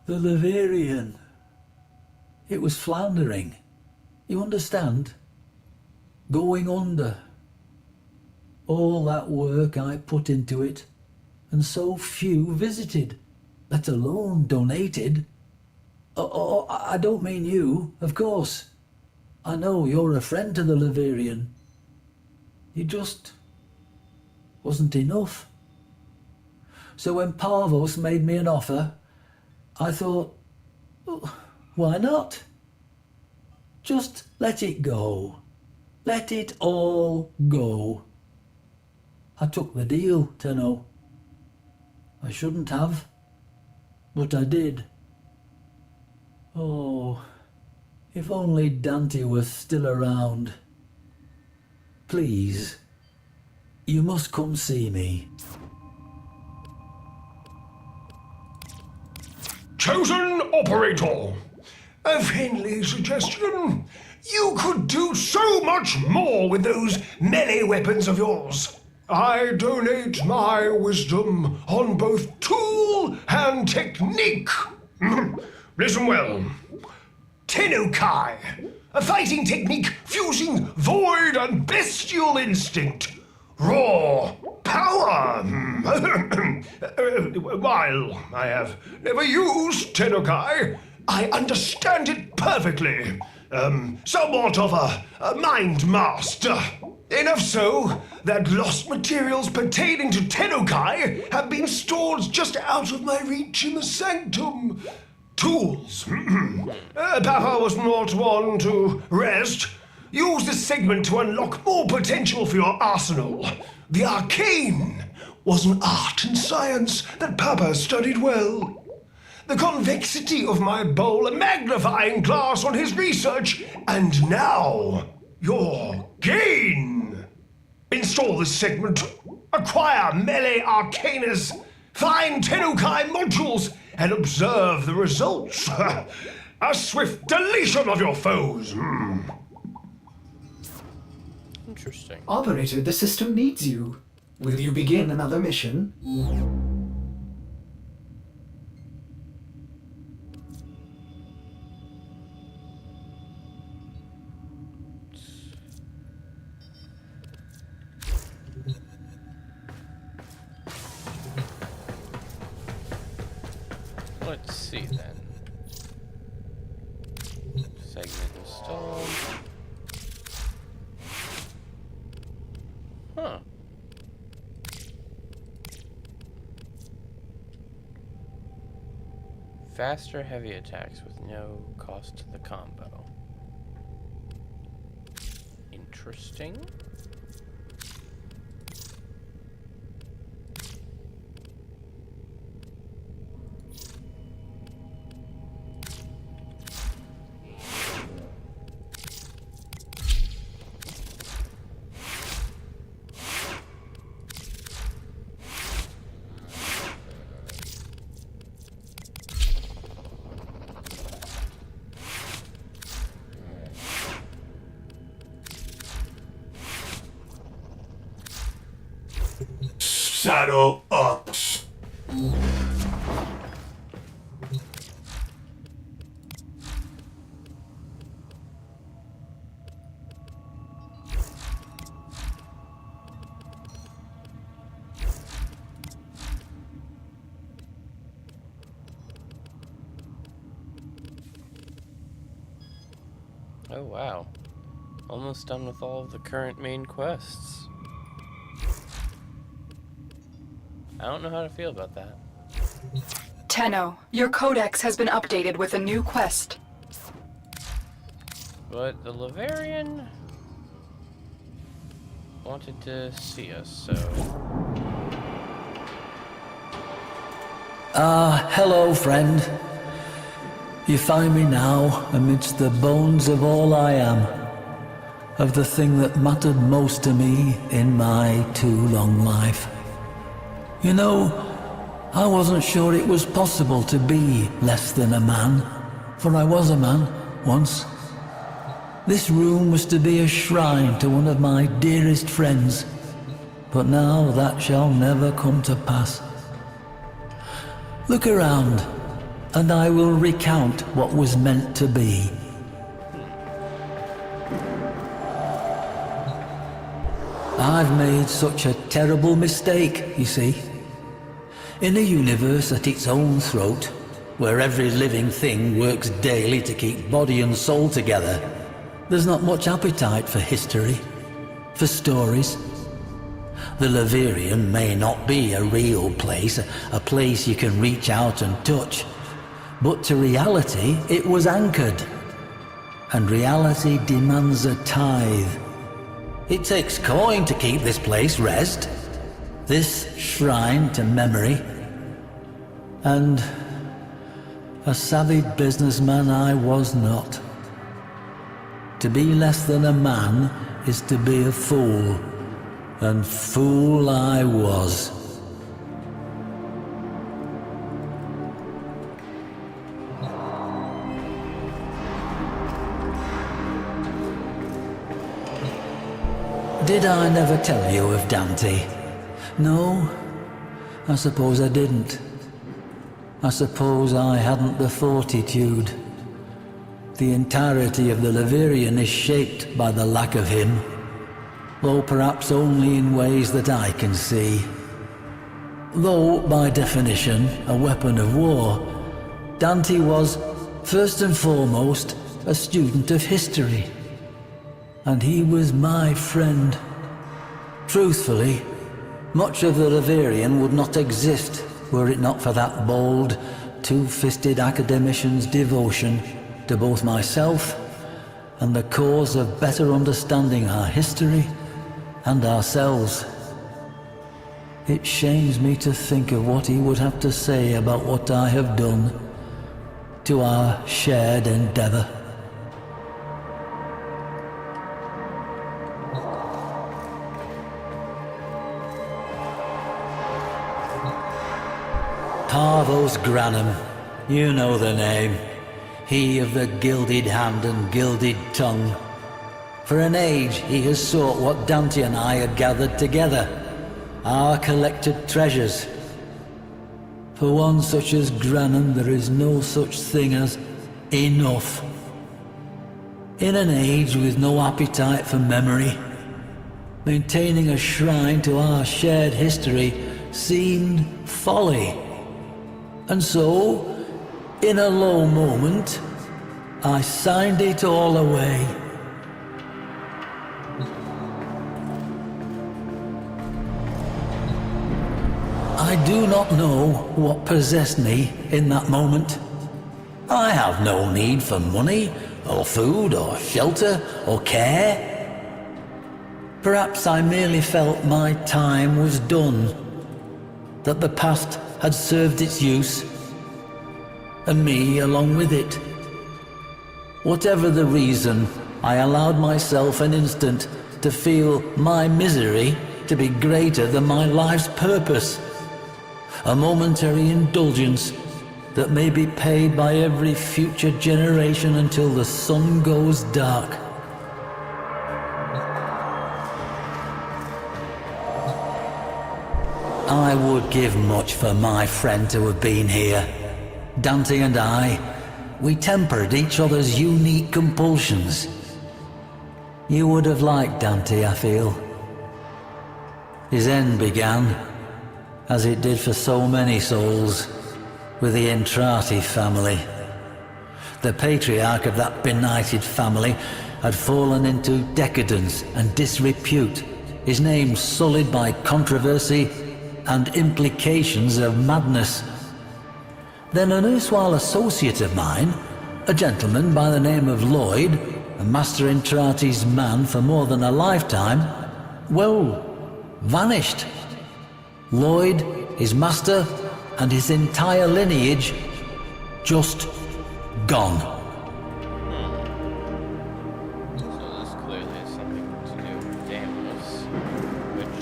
the Laverian. It was floundering. You understand? Going under. All that work I put into it, and so few visited, let alone donated. Oh, I don't mean you, of course. I know you're a friend to the Laverian. You just wasn't enough. So when Parvos made me an offer, I thought, well, why not? Just let it go. Let it all go. I took the deal, Tenno. I shouldn't have, but I did. Oh, if only Dante was still around. Please, you must come see me. Chosen operator, a friendly suggestion. You could do so much more with those melee weapons of yours. I donate my wisdom on both tool and technique. Listen well. Tenukai, a fighting technique fusing void and bestial instinct. Raw power. While I have never used Tenukai, I understand it perfectly. Somewhat of a mind master. Enough so that lost materials pertaining to Tenukai have been stored just out of my reach in the sanctum. Tools. Papa was not one to rest. Use this segment to unlock more potential for your arsenal. The arcane was an art and science that Papa studied well. The convexity of my bowl a magnifying glass on his research, and now your gain. Install this segment, acquire melee arcanas, find Tenukai modules, and observe the results. A swift deletion of your foes. Interesting. Operator, the system needs you. Will you begin another mission? Let's see then. Segment installed. Huh. Faster heavy attacks with no cost to the combo. Interesting. Saddle up. Oh wow. Almost done with all of the current main quests. I don't know how to feel about that. Tenno, your codex has been updated with a new quest. But the Laverian wanted to see us, so... Hello, friend. You find me now amidst the bones of all I am, of the thing that mattered most to me in my too long life. You know, I wasn't sure it was possible to be less than a man, for I was a man once. This room was to be a shrine to one of my dearest friends, but now that shall never come to pass. Look around, and I will recount what was meant to be. I've made such a terrible mistake, you see. In a universe at its own throat, where every living thing works daily to keep body and soul together, there's not much appetite for history, for stories. The Laverian may not be a real place, a place you can reach out and touch, but to reality it was anchored. And reality demands a tithe. It takes coin to keep this place rest, this shrine to memory. And a savvy businessman I was not. To be less than a man is to be a fool, and fool I was. Did I never tell you of Dante? No, I suppose I didn't. I suppose I hadn't the fortitude. The entirety of the Laverian is shaped by the lack of him, though perhaps only in ways that I can see. Though, by definition, a weapon of war, Dante was, first and foremost, a student of history. And he was my friend. Truthfully, much of the Laverian would not exist were it not for that bold, two-fisted academician's devotion to both myself and the cause of better understanding our history and ourselves. It shames me to think of what he would have to say about what I have done to our shared endeavor. Parvos Granum, you know the name. He of the gilded hand and gilded tongue. For an age he has sought what Dante and I had gathered together, our collected treasures. For one such as Granum there is no such thing as enough. In an age with no appetite for memory, maintaining a shrine to our shared history seemed folly. And so, in a low moment, I signed it all away. I do not know what possessed me in that moment. I have no need for money, or food, or shelter, or care. Perhaps I merely felt my time was done, that the past had served its use, and me along with it. Whatever the reason, I allowed myself an instant to feel my misery to be greater than my life's purpose. A momentary indulgence that may be paid by every future generation until the sun goes dark. I would give much for my friend to have been here. Dante and I, we tempered each other's unique compulsions. You would have liked Dante, I feel. His end began, as it did for so many souls, with the Entrati family. The patriarch of that benighted family had fallen into decadence and disrepute, his name sullied by controversy and implications of madness. Then an erstwhile associate of mine, a gentleman by the name of Lloyd, a Master Entrati's man for more than a lifetime, well, vanished. Lloyd, his master, and his entire lineage just gone. So this clearly has something to do with Deimos, which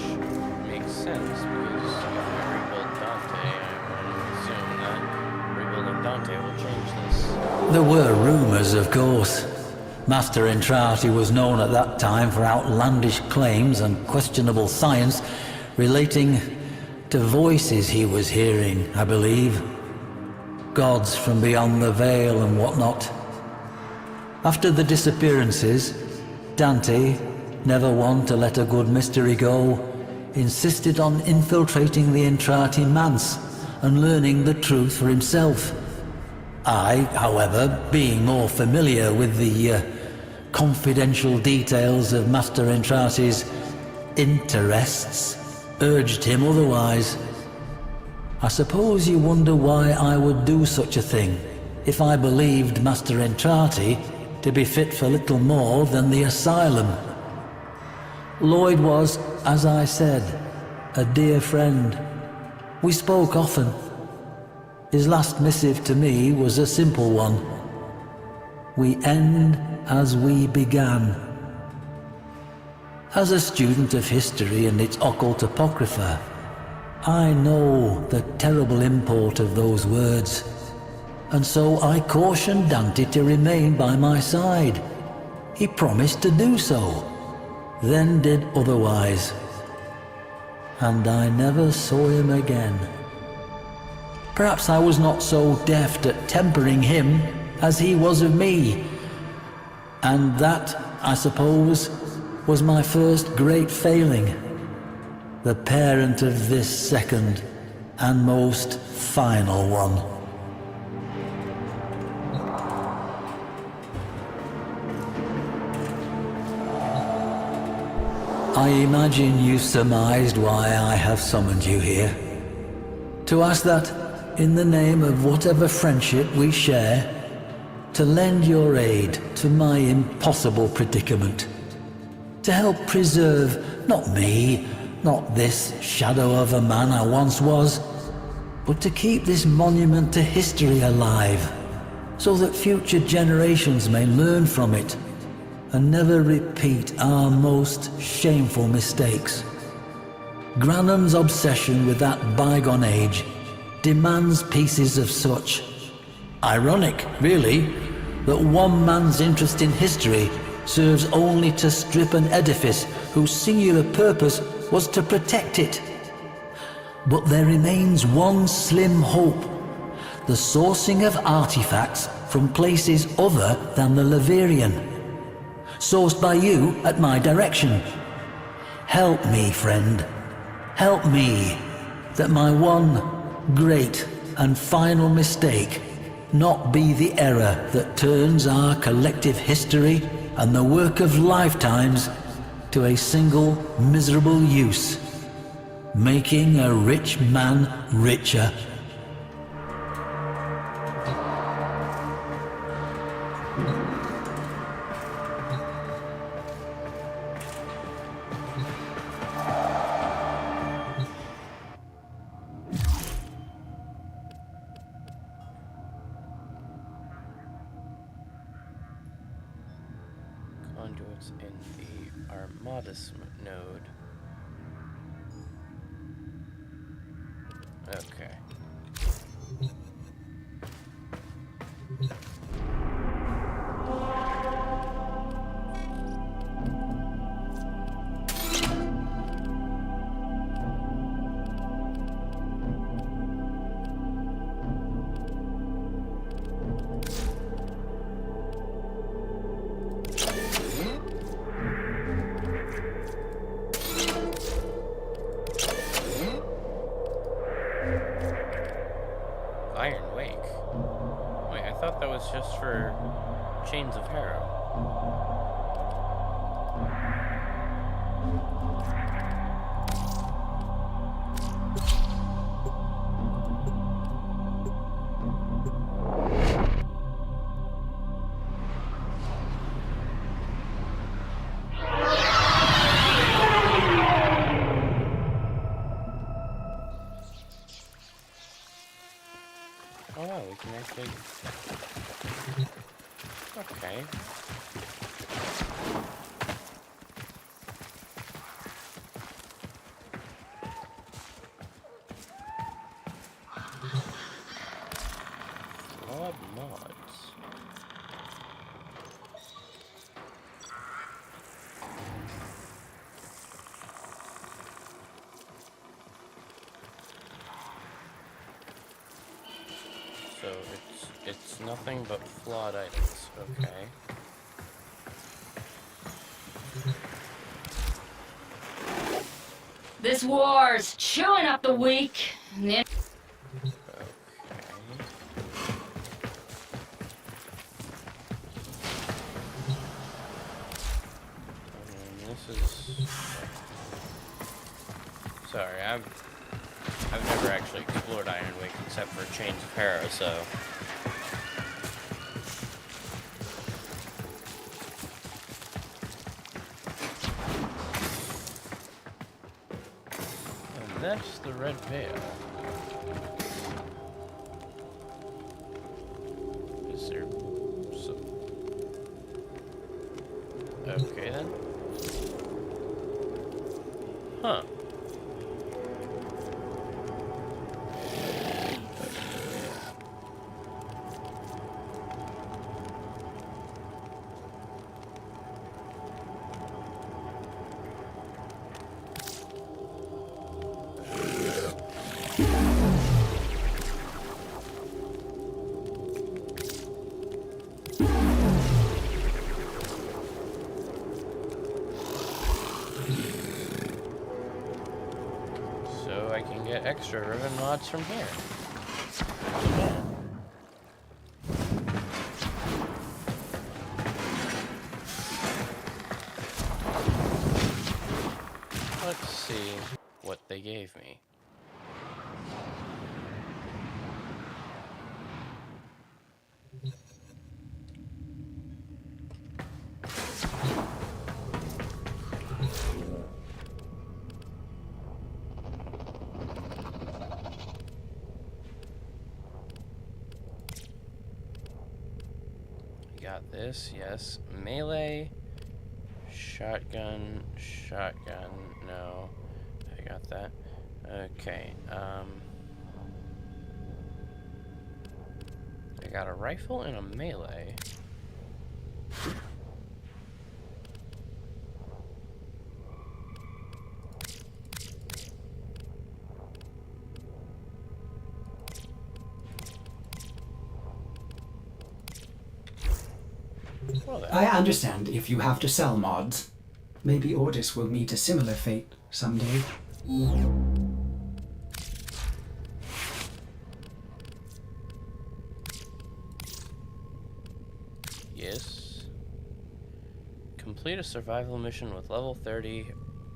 makes sense because if we rebuild Dante, I would assume that rebuilding Dante will change this. There were rumors, of course. Master Entrati was known at that time for outlandish claims and questionable science relating to voices he was hearing, I believe. Gods from beyond the veil and whatnot. After the disappearances, Dante, never one to let a good mystery go, insisted on infiltrating the Entrati manse and learning the truth for himself. I, however, being more familiar with the confidential details of Master Entrati's interests, urged him otherwise. I suppose you wonder why I would do such a thing, if I believed Master Entrati to be fit for little more than the asylum. Lloyd was, as I said, a dear friend. We spoke often. His last missive to me was a simple one. We end as we began. As a student of history and its occult apocrypha, I know the terrible import of those words, and so I cautioned Dante to remain by my side. He promised to do so, then did otherwise, and I never saw him again. Perhaps I was not so deft at tempering him as he was of me, and that, I suppose, was my first great failing, the parent of this second and most final one. I imagine you surmised why I have summoned you here. To ask that, in the name of whatever friendship we share, to lend your aid to my impossible predicament. To help preserve, not me, not this shadow of a man I once was, but to keep this monument to history alive, so that future generations may learn from it and never repeat our most shameful mistakes. Granum's obsession with that bygone age demands pieces of such. Ironic, really, that one man's interest in history serves only to strip an edifice whose singular purpose was to protect it. But there remains one slim hope: the sourcing of artifacts from places other than the Laverian, sourced by you at my direction. Help me, friend. Help me, that my one great and final mistake not be the error that turns our collective history and the work of lifetimes to a single miserable use, making a rich man richer. conduits in the Armadas node. Okay. Iron Wake? Wait, I thought that was just for Chains of Harrow. Oh wow, we can actually... Okay. Flawed mods. So it's nothing but flawed items, okay. This war's chewing up the weak. Okay. This is... Sorry, I've never actually explored Iron Wake except for Chains of Harrow, so... And that's the Red Veil. Is there... Okay then. Huh. So I can get extra ribbon mods from here. Let's see what they gave me. Got this, yes. Melee, shotgun, no. I got that. Okay, I got a rifle and a melee. I understand if you have to sell mods. Maybe Ordis will meet a similar fate someday. Yes. Complete a survival mission with level 30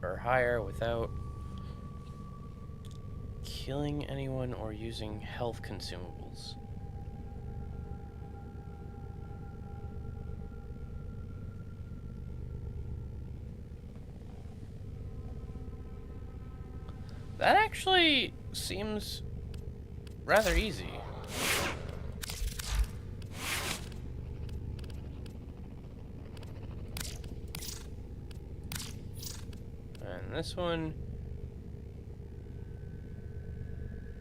or higher without killing anyone or using health consumables. That actually seems rather easy. And this one,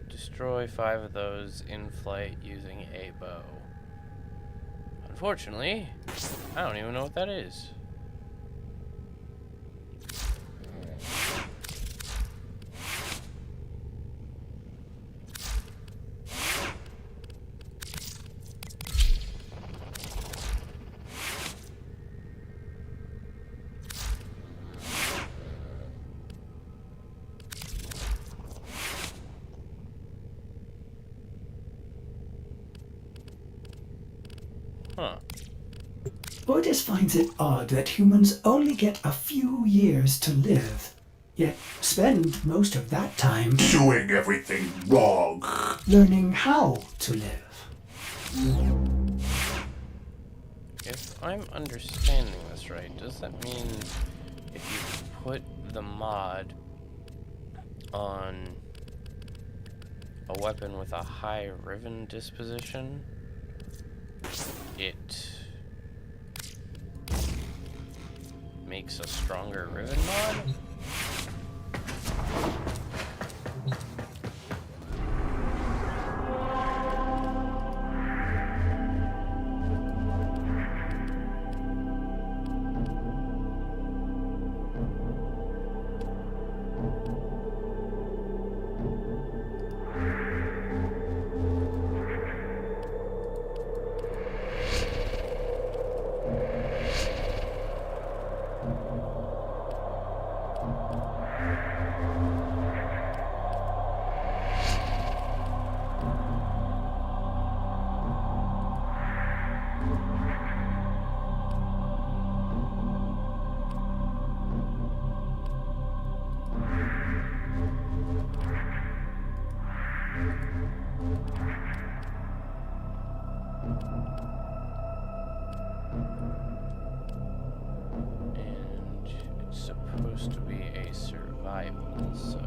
destroy 5 of those in flight using a bow. Unfortunately, I don't even know what that is. Huh. Otis finds it odd that humans only get a few years to live, yet spend most of that time Doing everything wrong. learning how to live. If I'm understanding this right, does that mean if you put the mod on a weapon with a high riven disposition, it makes a stronger riven mod? Supposed to be a survival, so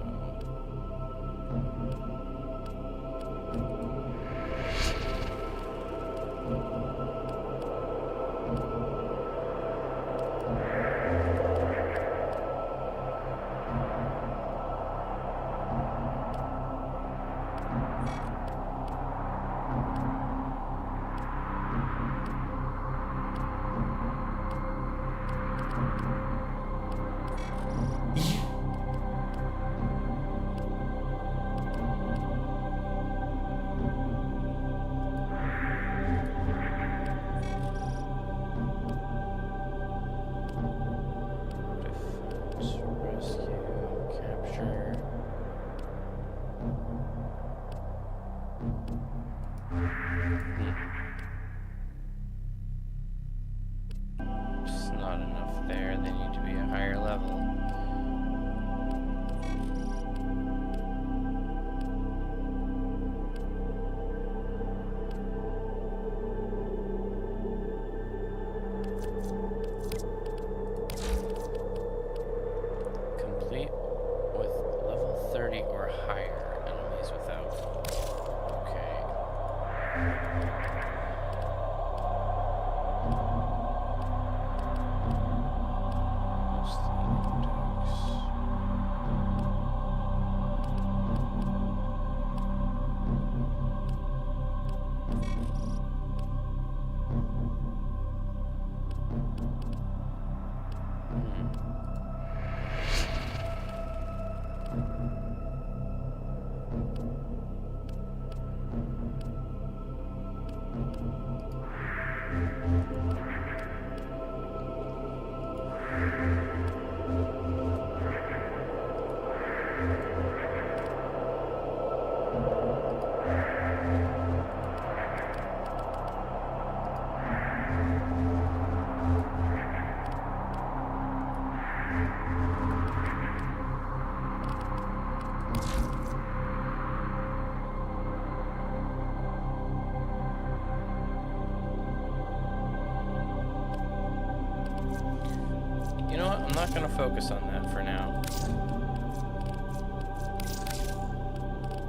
you know what? I'm not going to focus on that for now.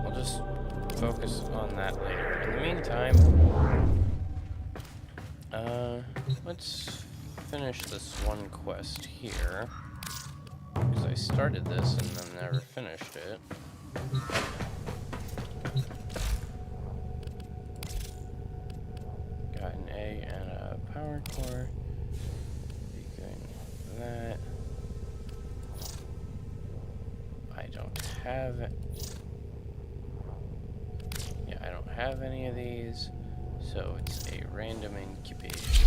I'll just focus on that later. In the meantime, let's finish this one quest here, because I I started this and then never finished it. Got an egg and a power core. Be doing that. I don't have it. Yeah, I don't have any of these, so it's a random incubation.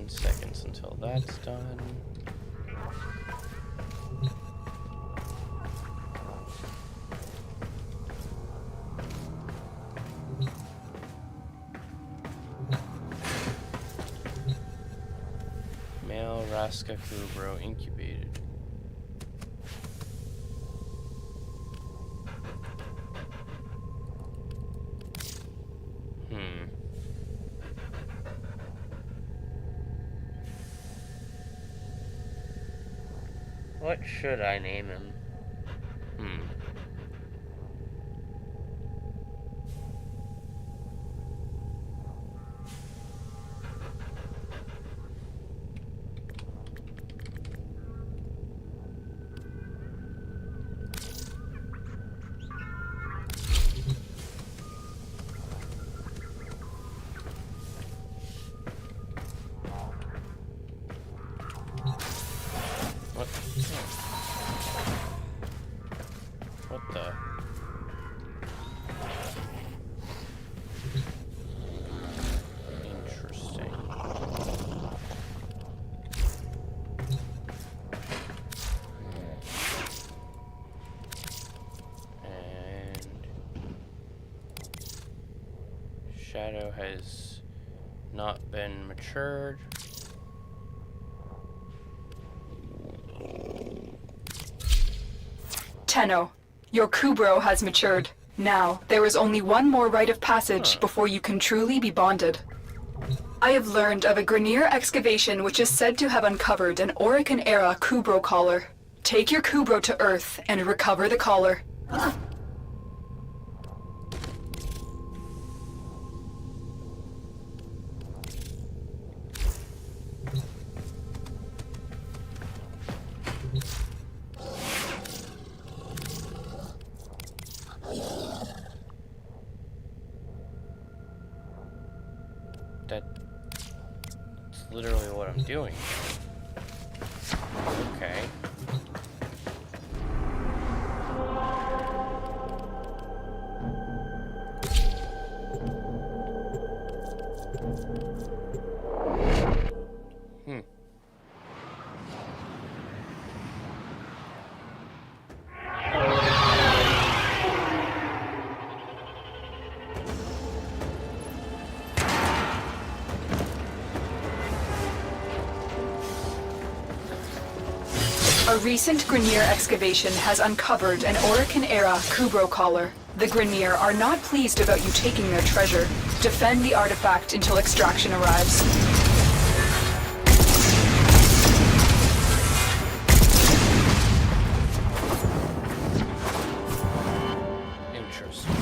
Seconds until that's done. Male Raska Kubro incubated. What should I name him? What the? Interesting. And Shadow has not been matured. Tenno, your Kubro has matured. Now, there is only one more rite of passage before you can truly be bonded. I have learned of a Grineer excavation which is said to have uncovered an Orokin-era Kubro collar. Take your Kubro to Earth and recover the collar. That's literally what I'm doing. Okay. A recent Grineer excavation has uncovered an Orokin-era Kubro collar. The Grineer are not pleased about you taking their treasure. Defend the artifact until extraction arrives. Interesting.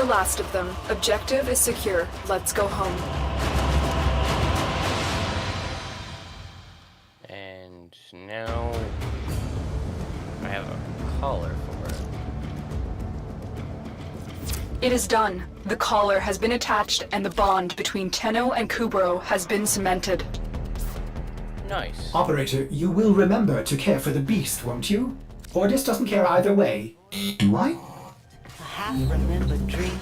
the last of them. Objective is secure. Let's go home. And now I have a collar for it. It is done. The collar has been attached and the bond between Tenno and Kubro has been cemented. Nice. Operator, you will remember to care for the beast, won't you? Ordis doesn't care either way. Do I? A half-remembered dream.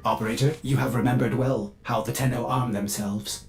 Operator, you have remembered well how the Tenno arm themselves.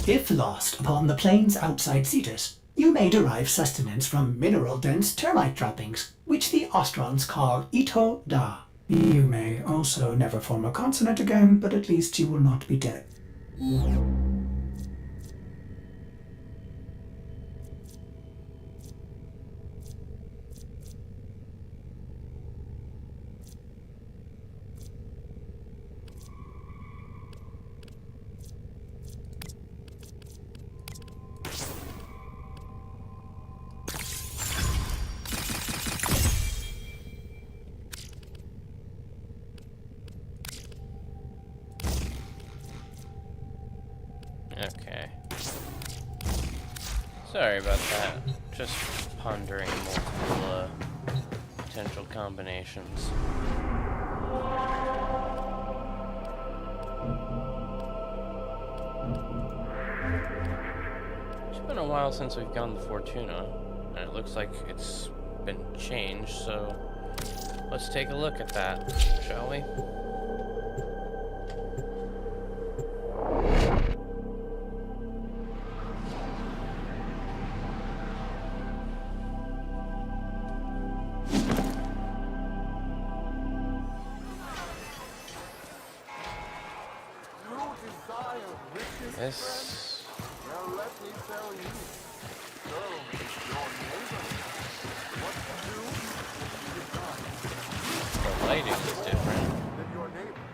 If lost upon the plains outside Cetus, you may derive sustenance from mineral-dense termite droppings, which the Ostrons call Ito Da. You may also never form a consonant again, but at least you will not be dead. Okay. Sorry about that. Just pondering multiple potential combinations. It's been a while since we've gone to Fortuna, and it looks like it's been changed, so let's take a look at that, shall we? This... Now let me tell you. So, your neighbor. What to do? The lighting is different. Then your neighbor.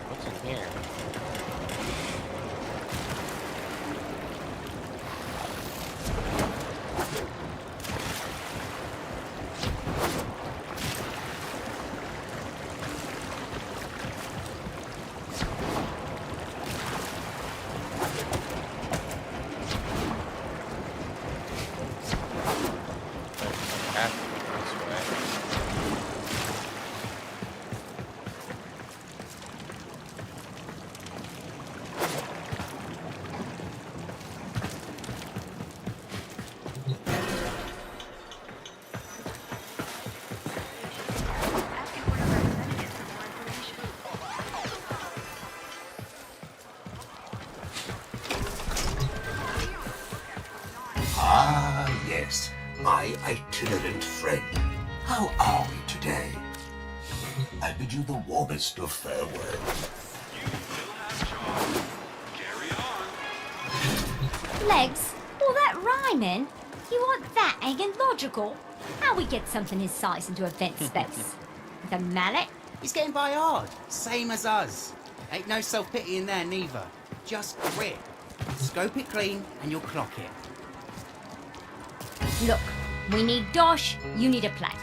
What's in here? have to go this way. Ah, yes, my itinerant friend. How are we today? I bid you the warmest of farewells. Legs? All that rhyming? You want that ain't logical? How we get something his size into a vent space? With a mallet? He's getting by hard, same as us. Ain't no self-pity in there neither. Just grit. Scope it clean and you'll clock it. Look, we need dosh, you need a plank.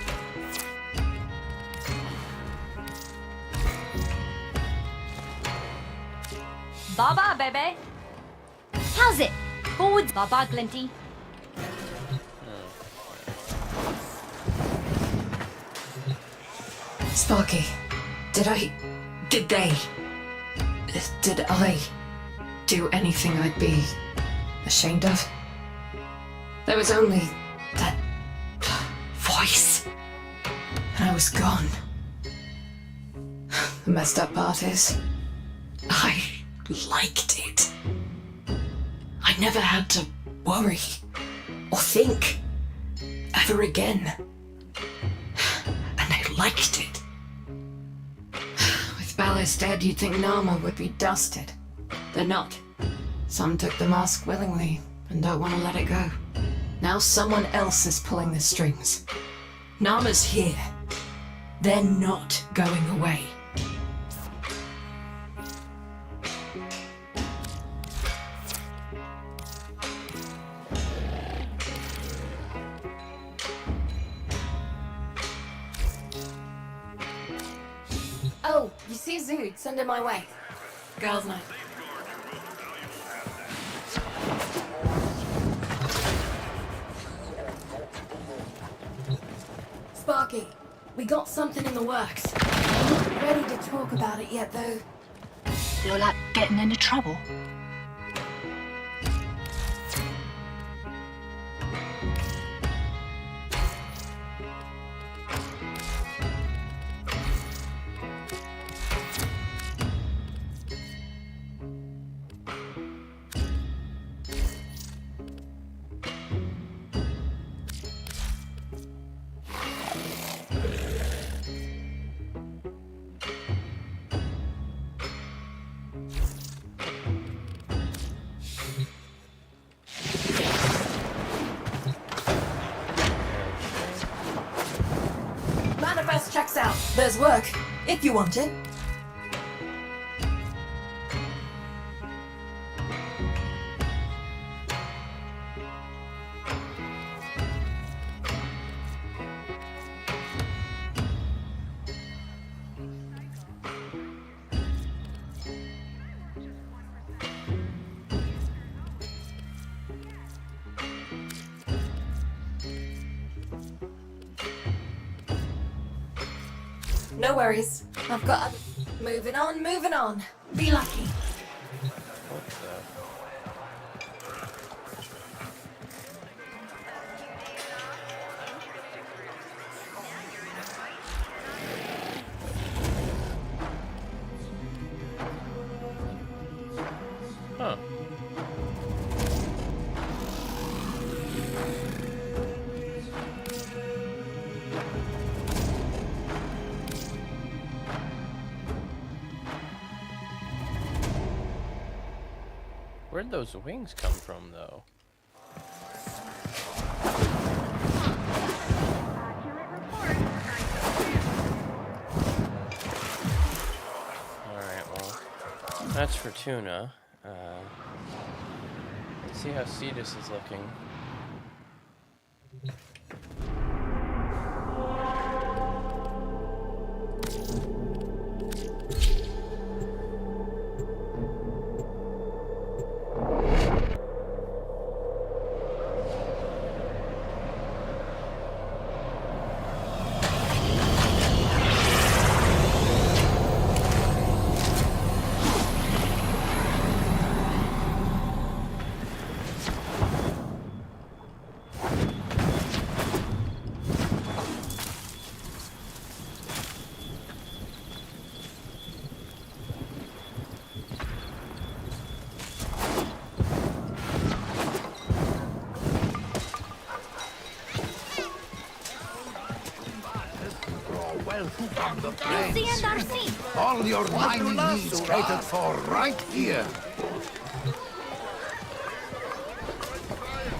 Baba, baby. How's it? Forwards, Baba Glinty. Sparky, did I do anything I'd be ashamed of? There was only that voice, and I was gone. The messed up part is, I liked it. I never had to worry or think ever again. And I liked it. With Ballas dead, you'd think Nama would be dusted. They're not. Some took the mask willingly and don't want to let it go. Now someone else is pulling the strings. Nama's here. They're not going away. Oh, you see Zood, send him my way. Girls' night. Sparky, we got something in the works. I'm not ready to talk about it yet, though. Feel like getting into trouble? Manifest checks out. There's work, if you want it. No worries. I've got a... Moving on. Be lucky. What the? Huh. Where'd those wings come from, though? Alright, well, that's for Tuna. Let's see how Cetus is looking. Well, on the Lucy and Darcy. all your mining needs catered for right here.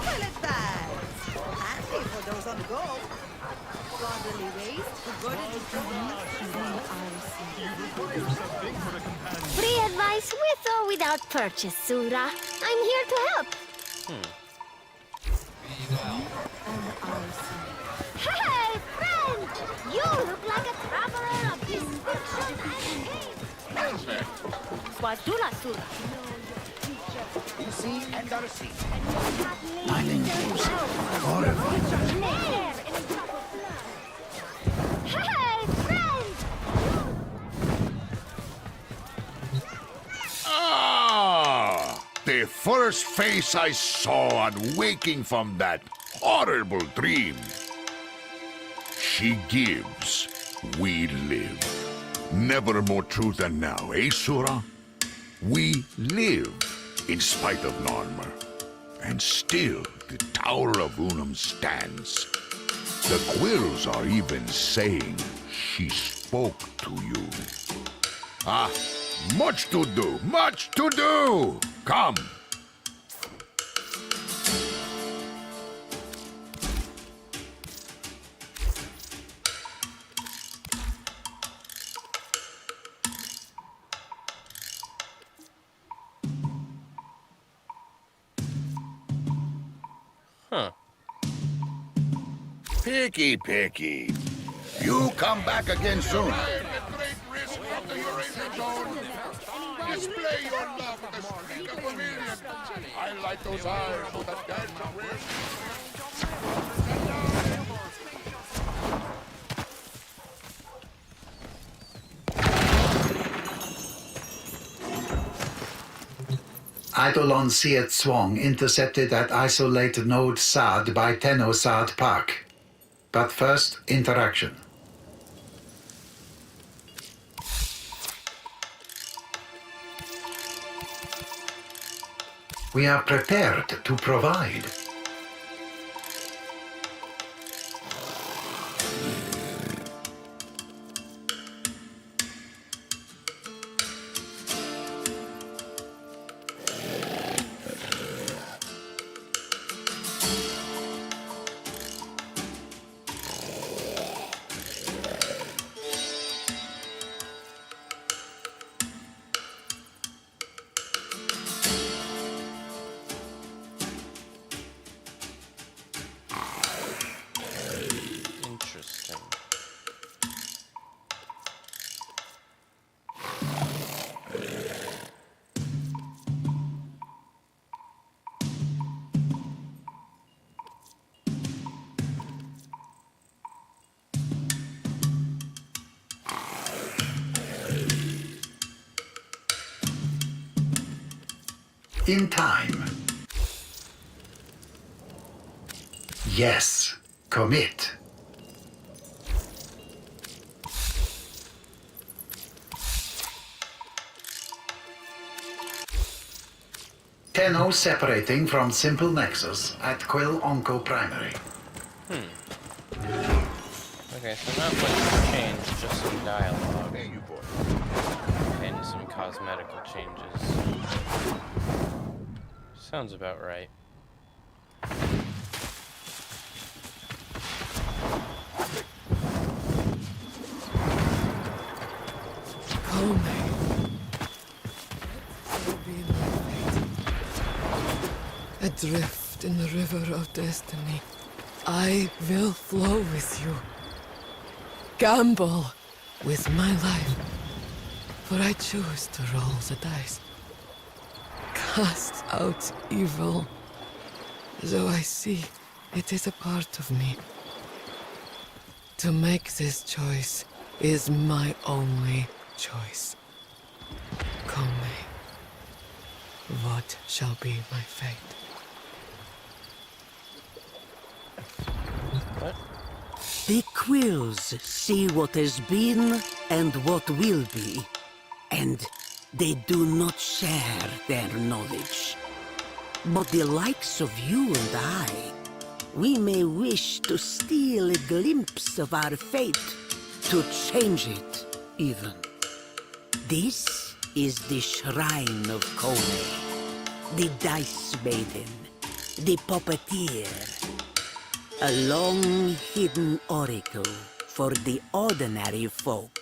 Well, it's that. Handy for those on the go. Brotherly ways, good Free advice with or without purchase, Sura. I'm here to help. Hey, friend! You look like a traveler of distinction and fame. Swadula, Sura. See and Darcy. Mining news. Hey, friend! Ah! The first face I saw on waking from that horrible dream. She gives, we live. Never more true than now, eh, Sura? We live in spite of Narmer. And still, the Tower of Unum stands. The quills are even saying she spoke to you. Ah, much to do, much to do! Come! Huh. Picky, picky. You come back again soon. Display your love with the streak of vermilion. I like those eyes with that dance of Eidolon Siet Swong intercepted at isolated node Sad by Tenno Sad Park. But first, interaction. We are prepared to provide. Interesting. In time. Yes, commit. Tenno separating from Simple Nexus at Quill Onco Primary. Okay, so not much changed, just some dialogue. And some cosmetical changes. Sounds about right. Call me. So be my fate. Adrift in the river of destiny, I will flow with you. Gamble with my life, for I choose to roll the dice. Cast out evil, though I see it is a part of me. To make this choice is my only choice. Come may, what shall be my fate? What? The quills see what has been and what will be, and they do not share their knowledge. But the likes of you and I, we may wish to steal a glimpse of our fate to change it, even. This is the Shrine of Kone, the Dice Maiden, the Puppeteer. A long-hidden oracle for the ordinary folk.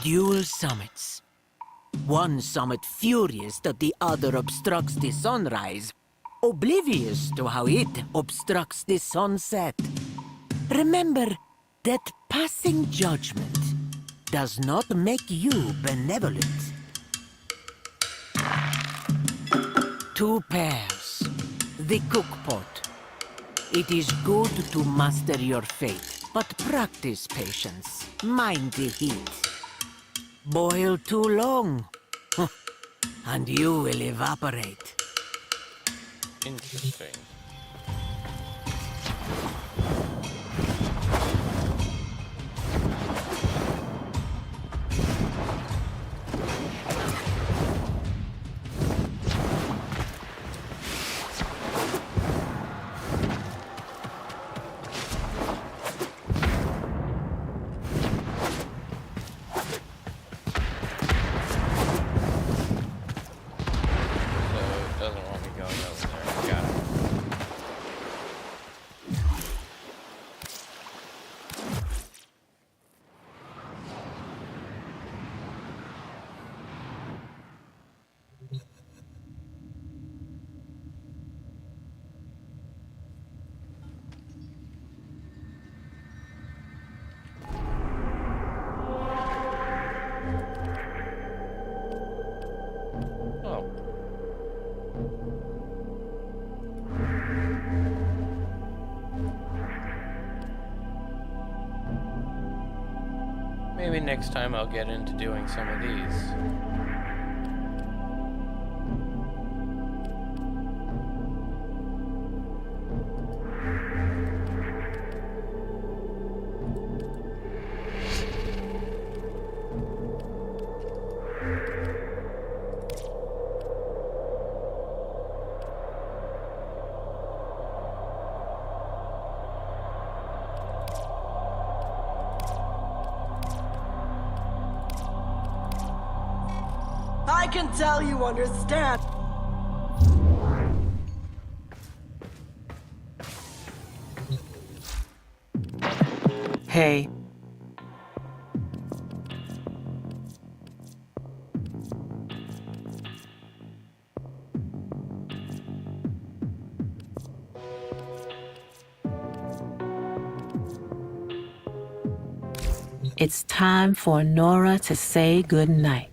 Dual summits. One summit furious that the other obstructs the sunrise, oblivious to how it obstructs the sunset. Remember that passing judgment does not make you benevolent. Two pairs. The cookpot. It is good to master your fate, but practice patience. Mind the heat. Boil too long, and you will evaporate. Interesting. Maybe next time I'll get into doing some of these. I can tell you understand. Hey. It's time for Nora to say goodnight.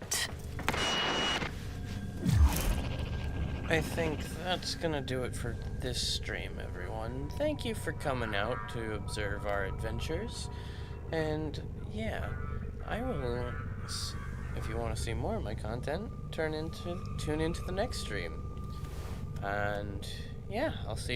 I think that's gonna do it for this stream, everyone. Thank you for coming out to observe our adventures. And yeah, I will, if you want to see more of my content, tune into the next stream. And yeah, I'll see you